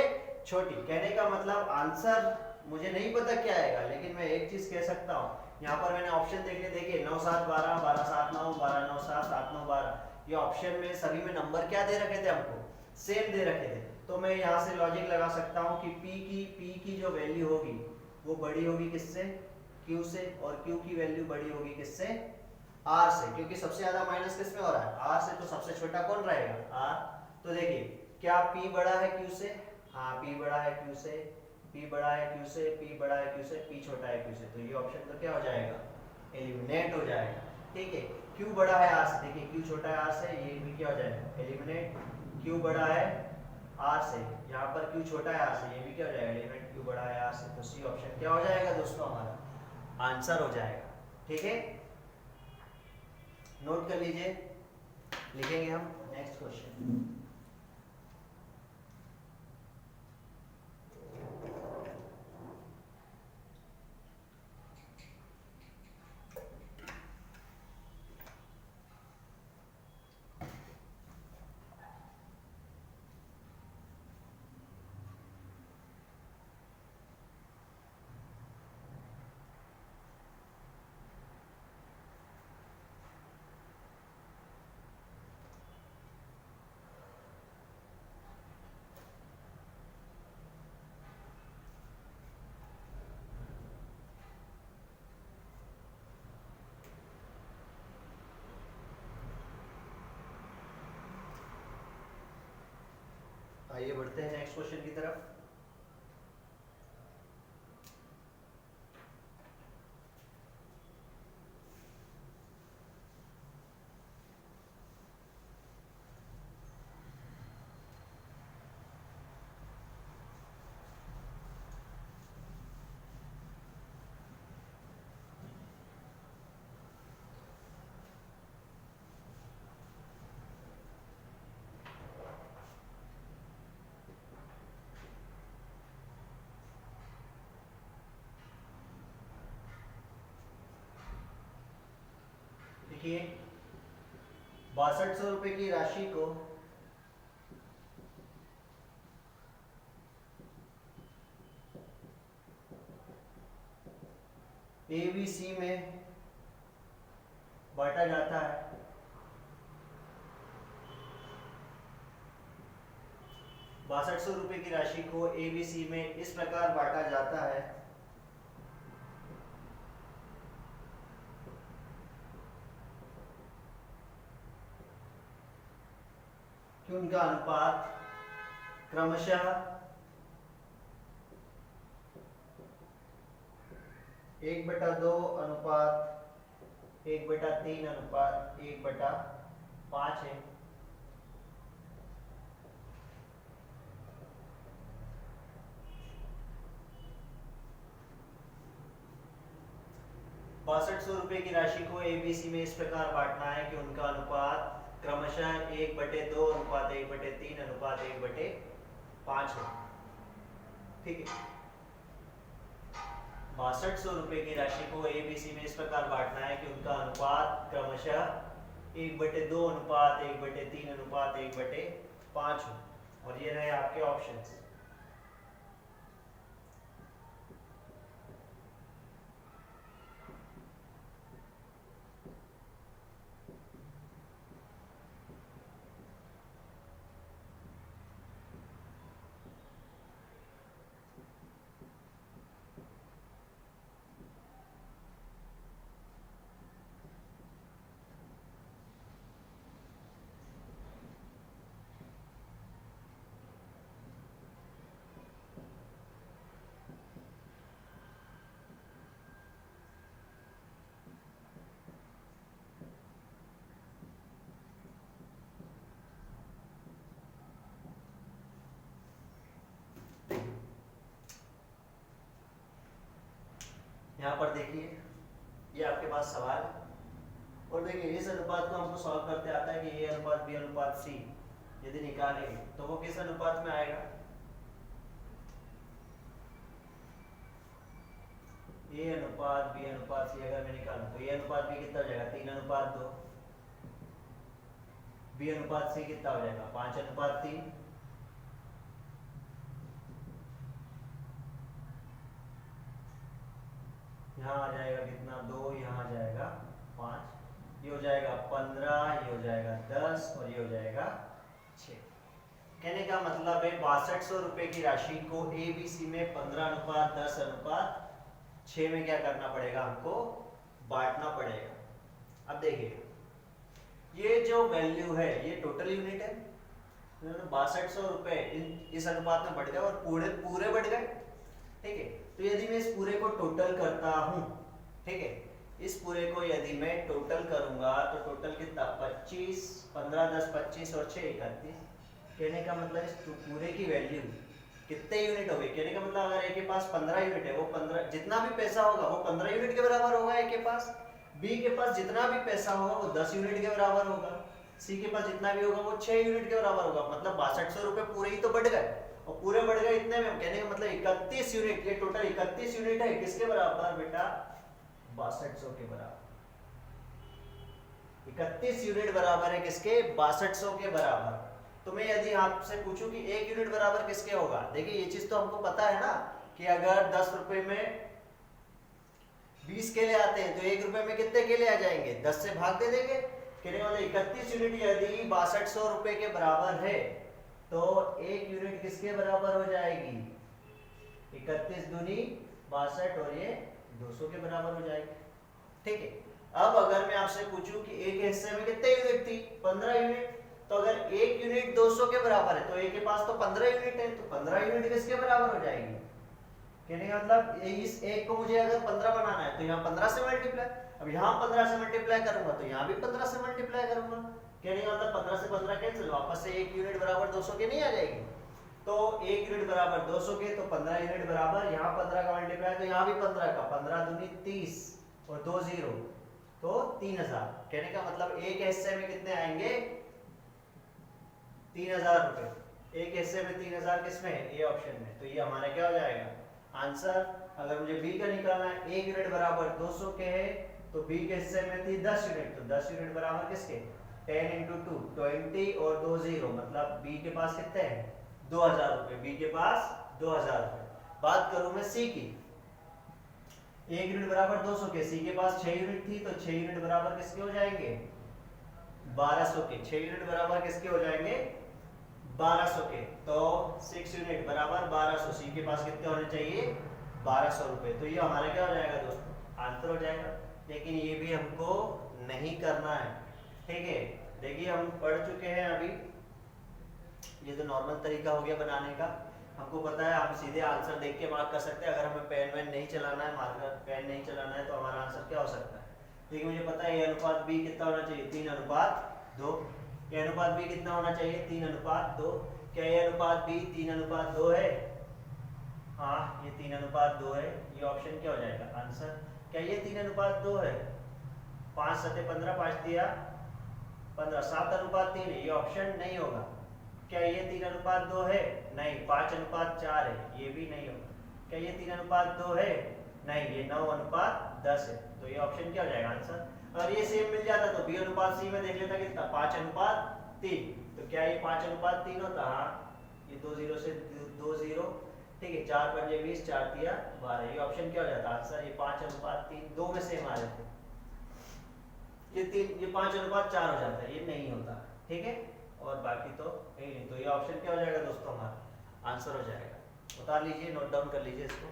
छोटी। कहने का मतलब आंसर मुझे नहीं पता क्या आएगा, लेकिन मैं एक चीज कह सकता हूँ, यहाँ पर मैंने ऑप्शन देख लिया, देखिए 9 7 12, 12 7 9, 12 9 7, 7 9 12, ये ऑप्शन में सभी में नंबर क्या दे रखे थे हमको, सेम दे रखे थे। तो मैं यहाँ से लॉजिक लगा सकता हूँ कि P की जो वैल्यू होगी वो बड़ी होगी किससे, Q से, और Q की वैल्यू बड़ी होगी किससे, R से, क्योंकि सबसे ज्यादा माइनस किस में हो रहा है, R से, तो सबसे छोटा कौन रहेगा, R। तो देखिए क्या P बड़ा है Q से, हाँ P बड़ा है Q से, P बड़ा है Q से, P बड़ा है Q से, P छोटा है Q से, तो ये ऑप्शन तो क्या हो जाएगा, एलिमिनेट हो जाएगा। ठीक है, Q बड़ा है R से, देखिए Q छोटा है R से, ये भी क्या हो जाएगा, एलिमिनेट। Q बड़ा है R से, यहाँ पर Q छोटा है R से, ये भी क्या हो जाएगा, एलिमेंट Q बड़ा है R से, तो सी ऑप्शन क्या हो जाएगा दोस्तों, हमारा आंसर हो जाएगा। ठीक है, नोट कर लीजिए, लिखेंगे हम नेक्स्ट क्वेश्चन। आइए बढ़ते हैं नेक्स्ट क्वेश्चन की तरफ। देखिए 6200 रुपए की राशि को ABC में बांटा जाता है। 6200 रुपए की राशि को ABC में इस प्रकार बांटा जाता है कि उनका अनुपात क्रमशः 1/2 अनुपात 1/3 अनुपात 1/5 है। ₹6200 की राशि को ABC में इस प्रकार बांटना है कि उनका अनुपात क्रमशः 1/2 अनुपात 1/3 अनुपात 1/5 है। ठीक है, 6200 रुपए की राशि को ABC में इस प्रकार बांटना है कि उनका अनुपात क्रमशः 1/2 अनुपात 1/3 अनुपात 1/5 हो। और ये रहे आपके ऑप्शंस। यहाँ पर देखिए ये आपके पास सवाल है, और देखिए इस अनुपात को हमको सॉल्व करते आता है कि ए अनुपात बी अनुपात सी यदि निकालेंगे तो वो किस अनुपात में आएगा, ए अनुपात बी अनुपात सी अगर मैं निकालूं तो ए अनुपात बी कितना हो जाएगा 3 अनुपात 2, बी अनुपात सी कितना हो जाएगा 5 अनुपात 3, यहाँ आ जाएगा कितना 2, यहाँ आ जाएगा 5, ये हो जाएगा 15, ये हो जाएगा 10 और ये हो जाएगा 6। कहने का मतलब है 6200 रुपए की राशि को ए बी सी में 15 अनुपात 10 अनुपात 6 में क्या करना पड़ेगा, हमको बांटना पड़ेगा। अब देखिए ये जो वैल्यू है ये टोटल यूनिट है, 6200 रुपए इस अनुपात में बढ़ गए और पूरे पूरे बढ़ गए, ठीक है। तो यदि मैं इस पूरे को टोटल करता हूं, ठीक है, इस पूरे को यदि मैं टोटल करूंगा तो टोटल कितना 25, 15 10 25 और 6 31। कहने का मतलब इस पूरे की वैल्यू कितने यूनिट हो गए, कहने का मतलब अगर ए के पास 15 यूनिट है वो 15 जितना भी पैसा होगा वो 15 यूनिट के बराबर होगा ए के पास, बी के पास जितना भी पैसा होगा वो 10 यूनिट के बराबर होगा, सी के पास जितना भी होगा वो 6 यूनिट के बराबर होगा। मतलब 6200 रुपए पूरे ही तो बढ़ गए, और पूरे बढ़ गए इतने में, कहने का मतलब 31 यूनिट, ये टोटल 31 यूनिट है किसके बराबर बेटा 6200 के बराबर। 31 यूनिट बराबर है किसके 6200 के बराबर। तो मैं यदि आपसे पूछूं कि 1 यूनिट बराबर किसके होगा, देखिए ये चीज तो हमको पता है ना कि अगर 10 रुपए में 20 केले आते हैं तो 1 रुपए में कितने केले आ जाएंगे, 10 से भाग दे देंगे। कहने वाले 31 यूनिट यदि 6200 रुपए के बराबर है तो 1 यूनिट किसके बराबर हो जाएगी, 31 दूनी 62 और ये 200 के बराबर हो जाएगी, ठीक है। अब अगर मैं आपसे पूछूं कि एक हिस्से में कितने यूनिट थी 15 यूनिट, तो अगर 1 यूनिट 200 के बराबर है तो ए के पास तो 15 यूनिट है, तो 15 यूनिट किसके बराबर हो जाएगी। कहने का मतलब इस एक को मुझे अगर 15 बनाना है तो यहाँ 15 से मल्टीप्लाई, अब यहाँ 15 से मल्टीप्लाई करूंगा तो यहाँ भी 15 से मल्टीप्लाई करूंगा। कहने का मतलब 15 से 15 कैंसिल, वापस से 1 यूनिट बराबर 200 के नहीं आ जाएगी। तो 1 यूनिट बराबर 200 के, तो 15 यूनिट बराबर यहाँ 15 का मल्टीप्लाई तो यहाँ भी 15 का, 15 दूनी 30 और 2 0 तो 3000। कहने का मतलब एक हिस्से में कितने आएंगे 3000 रुपए, एक हिस्से में 3000 किसमें है ए ऑप्शन में। तो ये हमारा क्या हो जाएगा आंसर। अगर मुझे बी का निकालना है 1 यूनिट बराबर 200 के है तो बी के हिस्से में थी 10 यूनिट, तो 10 यूनिट बराबर किसके 10 × 2 20 और 2 0 मतलब बी के पास कितने हैं 2000 रुपए, बी के पास 2000 रुपए। बात करूं मैं सी की, 1 यूनिट बराबर 200 के, सी के पास 6 यूनिट थी तो 6 यूनिट बराबर किसके हो जाएंगे 1200 के, 6 यूनिट बराबर किसके हो जाएंगे 1200 के। तो 6 यूनिट बराबर 1200, सी के पास कितने होने चाहिए 1200 रुपए। तो ये हमारा क्या हो जाएगा दोस्तों आंसर हो जाएगा। लेकिन ये भी हमको नहीं करना है, ठीक है। देखिए हम पढ़ चुके हैं अभी, ये तो नॉर्मल तरीका हो गया बनाने का, हमको पता है हम सीधे आंसर देख के मार्क कर सकते हैं। अगर हमें पेन वेन नहीं चलाना है, मार्कर पेन नहीं चलाना है तो हमारा आंसर क्या हो सकता है। देखिए मुझे पता है ए अनुपात बी कितना होना चाहिए 3 अनुपात 2, ए अनुपात बी कितना होना चाहिए 3 अनुपात 2। क्या ए अनुपात बी 3 अनुपात 2 है, हाँ ये 3 अनुपात 2 है, ये ऑप्शन क्या हो जाएगा आंसर। क्या ये 3 अनुपात 2 है, 5 7 15 5 दिया 15, 7 अनुपात 3 है, ये ऑप्शन नहीं होगा। क्या ये 3 अनुपात 2 है, नहीं 5 अनुपात 4 है, ये भी नहीं होगा। क्या ये 3 अनुपात 2 है, नहीं ये 9 अनुपात 10 है, तो ये ऑप्शन क्या हो जाएगा आंसर। अगर ये सेम मिल जाता तो बी अनुपात सी में देख लेता कितना 5 अनुपात 3, तो क्या ये 5 अनुपात 3 होता, हाँ ये 2 0 से 2 0, ठीक है 4 5 20 4 दिया 12, ये ऑप्शन क्या हो जाता आंसर। ये 5 अनुपात 3 2 में सेम आ रहे थे, ये 5 अनुपात 4 हो जाता है, ये नहीं होता, ठीक है। और बाकी तो नहीं, तो ये ऑप्शन क्या हो जाएगा दोस्तों हमारा आंसर हो जाएगा। उतार लीजिए, नोट डाउन कर लीजिए इसको।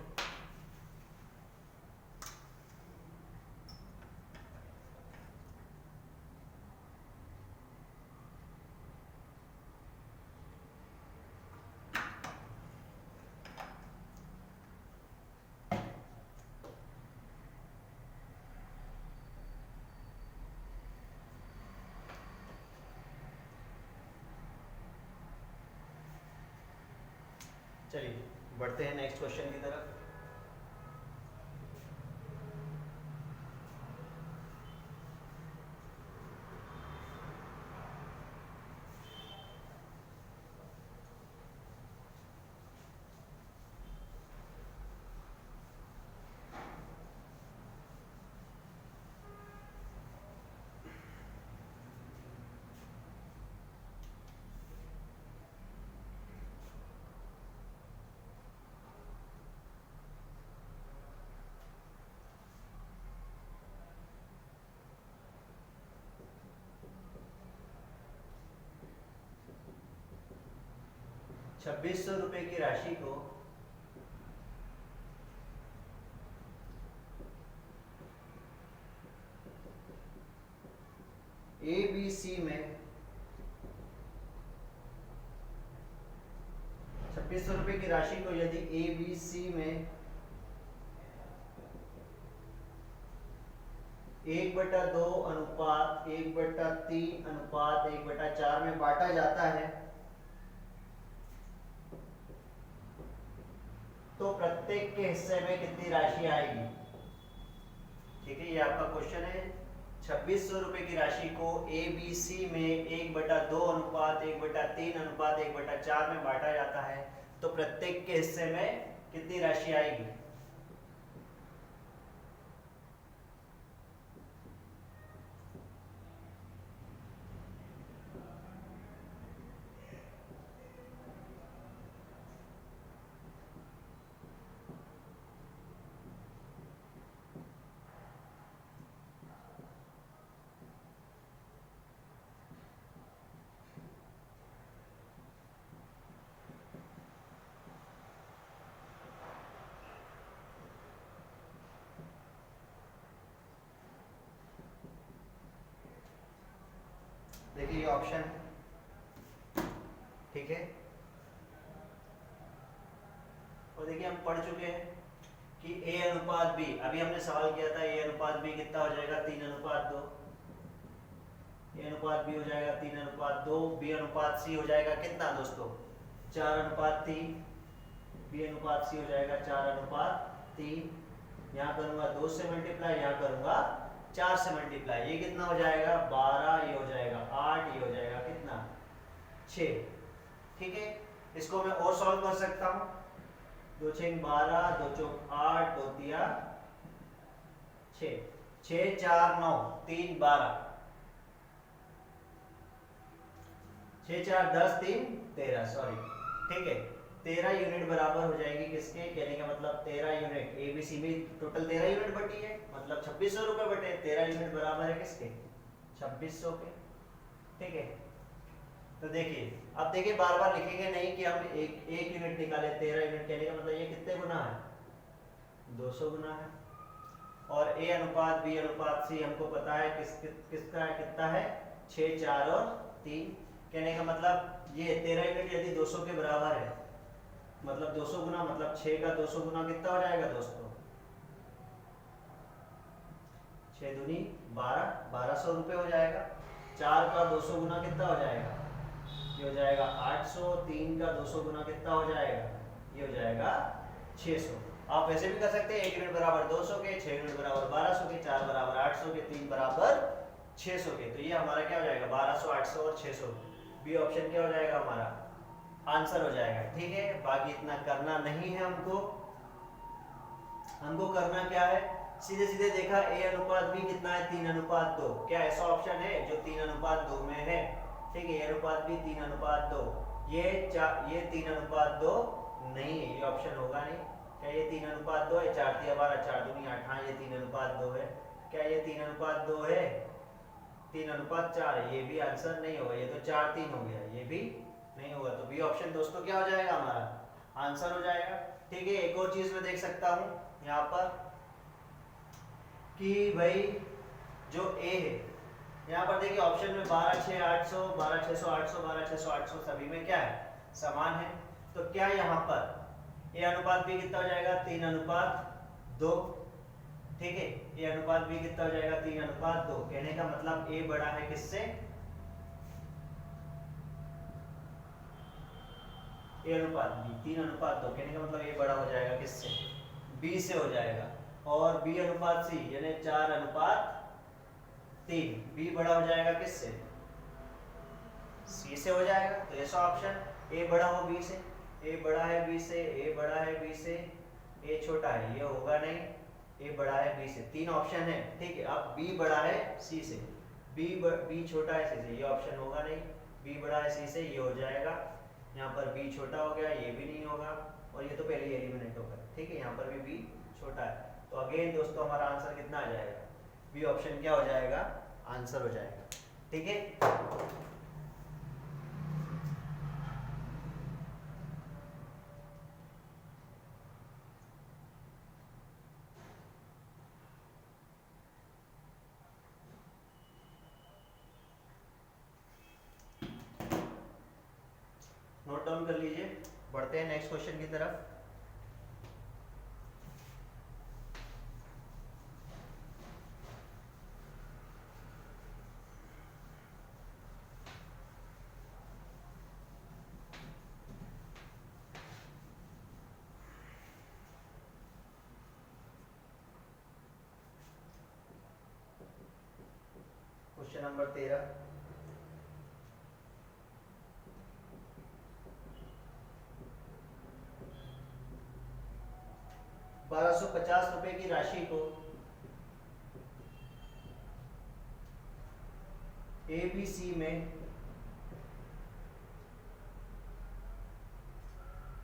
चलिए बढ़ते हैं नेक्स्ट क्वेश्चन की तरफ। 2600 रुपए की राशि को ABC में 2600 रुपए की राशि को यदि ABC में 1/2 अनुपात 1/3 अनुपात 1/4 में बांटा जाता है तो प्रत्येक के हिस्से में कितनी राशि आएगी। ठीक है, ये आपका क्वेश्चन है। 2600 रुपए की राशि को ABC में 1/2 अनुपात 1/3 अनुपात 1/4 में बांटा जाता है तो प्रत्येक के हिस्से में कितनी राशि आएगी। देखिए ये ऑप्शन, ठीक है। और देखिए हम पढ़ चुके हैं कि A अनुपात B, अभी हमने सवाल किया था A अनुपात B कितना हो जाएगा 3:2। A अनुपात B हो जाएगा 3:2। B अनुपात C हो जाएगा कितना दोस्तों 4:3। B अनुपात C हो जाएगा 4:3। यहाँ करूंगा 2 से मल्टीप्लाई, यहाँ करूंगा 4 से मल्टीप्लाई। ये कितना हो जाएगा 12, ये हो जाएगा 8, ये हो जाएगा कितना 6। ठीक है, इसको मैं और सॉल्व कर सकता हूं। 2 6 12, 2 चौक 8, 2 तिया 6, 6 4 9, 3 12, 6 4 10, 3 13, सॉरी। ठीक है, 13 यूनिट बराबर हो जाएगी किसके, कहने का मतलब 13 यूनिट। ABC में टोटल 13 यूनिट बटी है, मतलब 2600 रुपए बटे 13 यूनिट बराबर है किसके 2600 के। ठीक है, तो देखिए अब देखिए बार बार लिखेंगे नहीं कि हम एक यूनिट निकाले 13 यूनिट, कहने का मतलब ये कितने गुना है 200 गुना है। और A अनुपात B अनुपात C हमको पता है किसका है, कितना है 6 4 और 3। कहने का मतलब ये 13 यूनिट यदि 200 के बराबर है, मतलब 200 गुना, मतलब 6 का 200 गुना कितना हो जाएगा दोस्तों 6 दूनी 12, 1200 रुपए हो जाएगा। 4 का 200 गुना कितना हो जाएगा, ये हो जाएगा 800। 3 का 200 गुना कितना हो जाएगा, ये हो जाएगा 600। आप वैसे भी कर सकते हैं 1 यूनिट बराबर 200 के, 6 यूनिट बराबर 1200 के, 4 बराबर 800 के, 3 बराबर 600 के। तो ये हमारा क्या हो जाएगा 1200, 800 और 600। बी ऑप्शन क्या हो जाएगा हमारा आंसर हो जाएगा। ठीक है, बाकी इतना करना नहीं है हमको करना क्या है, सीधे सीधे देखा A अनुपात B कितना है 3:2। क्या ऐसा ऑप्शन है जो 3:2 में है। ठीक है, A अनुपात B 3:2, ये 3:2 नहीं है, ये ऑप्शन होगा नहीं। क्या ये 3:2 है, 4 3 12, 4 दूनी 8, हाँ ये 3:2 है। क्या ये 3:2 है, 3:4 है, ये भी आंसर नहीं होगा। ये तो 4 3 हो गया, ये भी नहीं होगा। तो बी ऑप्शन दोस्तों क्या हो जाएगा हमारा आंसर हो जाएगा। ठीक है, एक और चीज मैं देख सकता हूं यहाँ पर कि भाई जो ए है यहाँ पर देखिए ऑप्शन में 12 6 800, 12 600 800, 12 600 800 सभी में क्या है समान है। तो क्या यहाँ पर ए अनुपात बी कितना हो जाएगा 3:2। ठीक है, ए अनुपात बी कितना हो जाएगा 3:2। कहने का मतलब ए बड़ा है किससे, ए अनुपात बी 3:2। कहने का मतलब ए बड़ा हो जाएगा किससे बी से हो जाएगा। और बी अनुपात सी यानी 4:3, बी बड़ा हो जाएगा किससे सी से हो जाएगा। तो ऐसा ऑप्शन ए बड़ा हो बी से, ए बड़ा है बी से, ए बड़ा है बी से, ए छोटा है, ये होगा नहीं। ए बड़ा है बी से, 3 ऑप्शन है। ठीक है, अब बी बड़ा है सी से, बी छोटा है सी से, ये ऑप्शन होगा नहीं। बी बड़ा है सी से, ये हो जाएगा। यहाँ पर बी छोटा हो गया, ये भी नहीं होगा। और ये तो पहले एलिमिनेट होगा। ठीक है, यहाँ पर भी बी छोटा है। तो अगेन दोस्तों हमारा आंसर कितना आ जाएगा, बी ऑप्शन क्या हो जाएगा आंसर हो जाएगा। ठीक है, नोट डाउन कर लीजिए। बढ़ते हैं नेक्स्ट क्वेश्चन की तरफ। Question number 13। ₹1250 की राशि को ABC में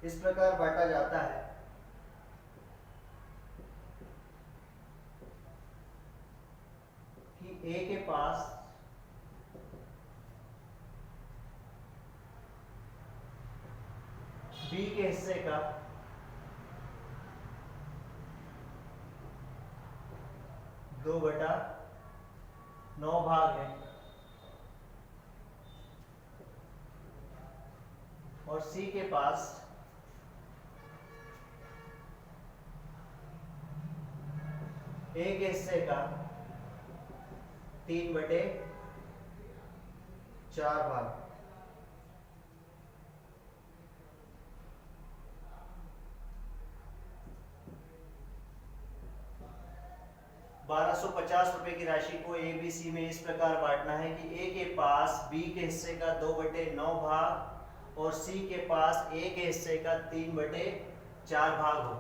इस प्रकार बांटा जाता है कि A के पास B के हिस्से का 2/9 भाग है और C के पास A के हिस्से का 3/4 भाग। ₹1250 की राशि को ABC में इस प्रकार बांटना है कि A के पास B के हिस्से का 2/9 भाग और C के पास A के हिस्से का 3/4 भाग हो।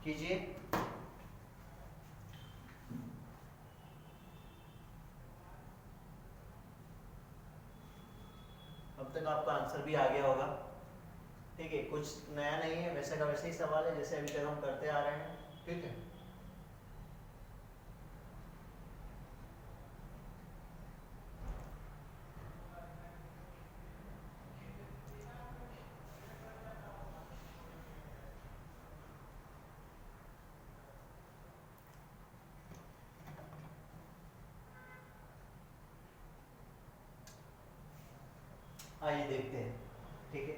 कीजिए। अब तक आपका आंसर भी आ गया होगा। ठीक है, कुछ नया नहीं है, वैसे का वैसे ही सवाल है जैसे अभी तक हम करते आ रहे हैं। ठीक है, आइए देखते हैं। ठीक है,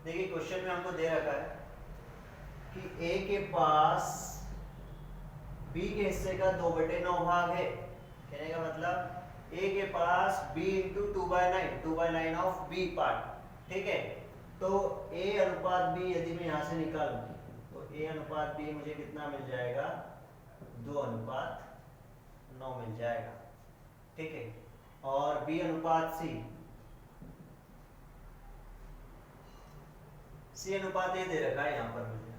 देखिए क्वेश्चन में हमको दे रखा है कि A के पास B के हिस्से का 2/9 भाग है। कहने का मतलब A के पास B into 2/9 of B part. ठीक है, तो A अनुपात B यदि मैं यहाँ से निकालूं तो A अनुपात B मुझे कितना मिल जाएगा? 2/9 मिल जाएगा। ठीक है, और B अनुपात C अनुपात A दे रखा है यहाँ पर मुझे।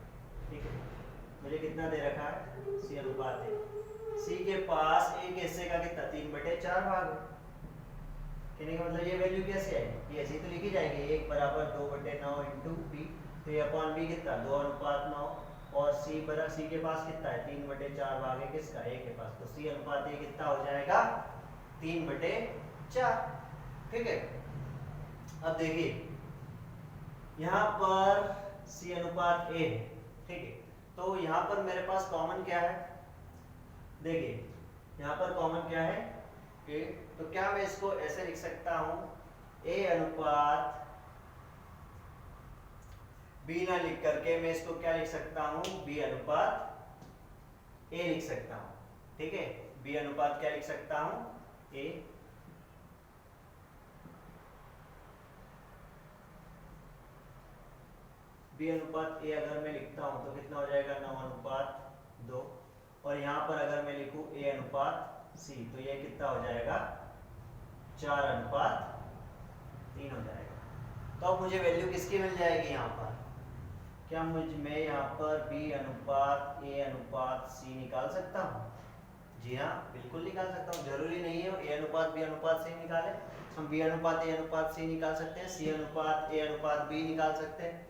ठीक है, मुझे कितना दे रखा है? C अनुपात A। C के पास A के हिस्से का कितना? 3/4 भाग है। कहने का मतलब ये वैल्यू कैसे आएगी? ये ऐसे ही तो लिखी जाएगी, 1 बराबर 2/9 इंटू B। तो ये अपॉन B कितना? 2/9। और C के पास कितना है? 3/4 भाग है किसका? A के पास। तो C अनुपात A कितना हो जाएगा? 3/4। ठीक है, अब देखिए यहाँ पर C अनुपात A है। ठीक है, तो यहाँ पर मेरे पास कॉमन क्या है? देखिए यहाँ पर कॉमन क्या है? A। तो क्या मैं इसको ऐसे लिख सकता हूँ? A अनुपात B ना लिख करके मैं इसको क्या लिख सकता हूँ? B अनुपात A लिख सकता हूँ। ठीक है, B अनुपात क्या लिख सकता हूँ? A। B अनुपात A अगर मैं लिखता हूं तो कितना हो जाएगा? 9/2। और यहाँ पर अगर मैं लिखूं A अनुपात C तो ये कितना हो जाएगा? 4/3 हो जाएगा। तो अब मुझे वैल्यू किसकी मिल जाएगी यहाँ पर? क्या मैं यहाँ पर b अनुपात a अनुपात c निकाल सकता हूँ? जी हाँ, बिल्कुल निकाल सकता हूँ। जरूरी नहीं है a अनुपात b अनुपात c निकाले, हम b अनुपात a अनुपात c निकाल सकते हैं, c अनुपात a अनुपात b निकाल सकते हैं।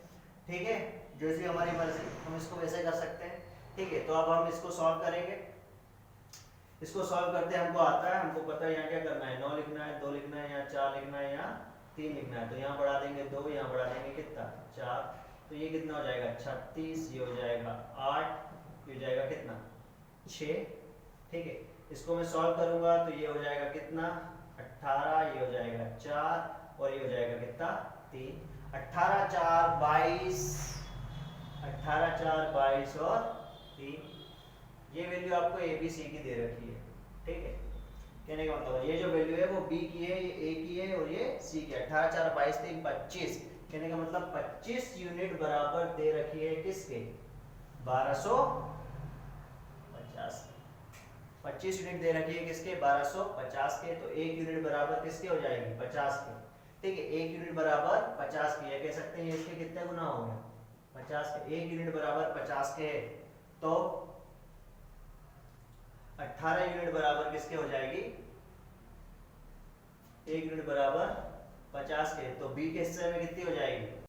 ठीक है, जैसी हमारी मर्जी हम इसको वैसे कर सकते हैं। ठीक है, तो अब हम इसको सॉल्व करेंगे। इसको सॉल्व करते हमको आता है, हमको पता है यहाँ क्या करना है, 9 लिखना है, 2 लिखना है, यहाँ 4 लिखना है, यहाँ 3 लिखना है। तो यहाँ बढ़ा देंगे 2, यहाँ बढ़ा देंगे कितना 4, तो ये कितना हो जाएगा 36, ये हो जाएगा 8, ये हो जाएगा कितना 6। ठीक है, इसको मैं सॉल्व करूंगा तो ये हो जाएगा कितना 18, ये हो जाएगा 4 और ये हो जाएगा कितना 3। 18 4 22, 18 4 22 और 3। ये वैल्यू आपको ए बी सी की दे रखी है। ठीक है, कहने का मतलब ये जो वैल्यू है वो बी की है, ये ए की है और ये सी की है। 18 4 22 3 25, कहने का मतलब 25 यूनिट बराबर दे रखी है किसके 1250। 25 यूनिट दे रखी है किसके 1250 के। तो 1 यूनिट बराबर किसके हो जाएगी 50 के। ठीक है, 1 यूनिट बराबर 50 की है, कह सकते हैं इसके कितने गुना हो गया 50 के। 1 यूनिट बराबर 50 के है तो 18 यूनिट बराबर किसके हो जाएगी 1 यूनिट बराबर 50 के। तो बी के हिस्से में कितनी हो जाएगी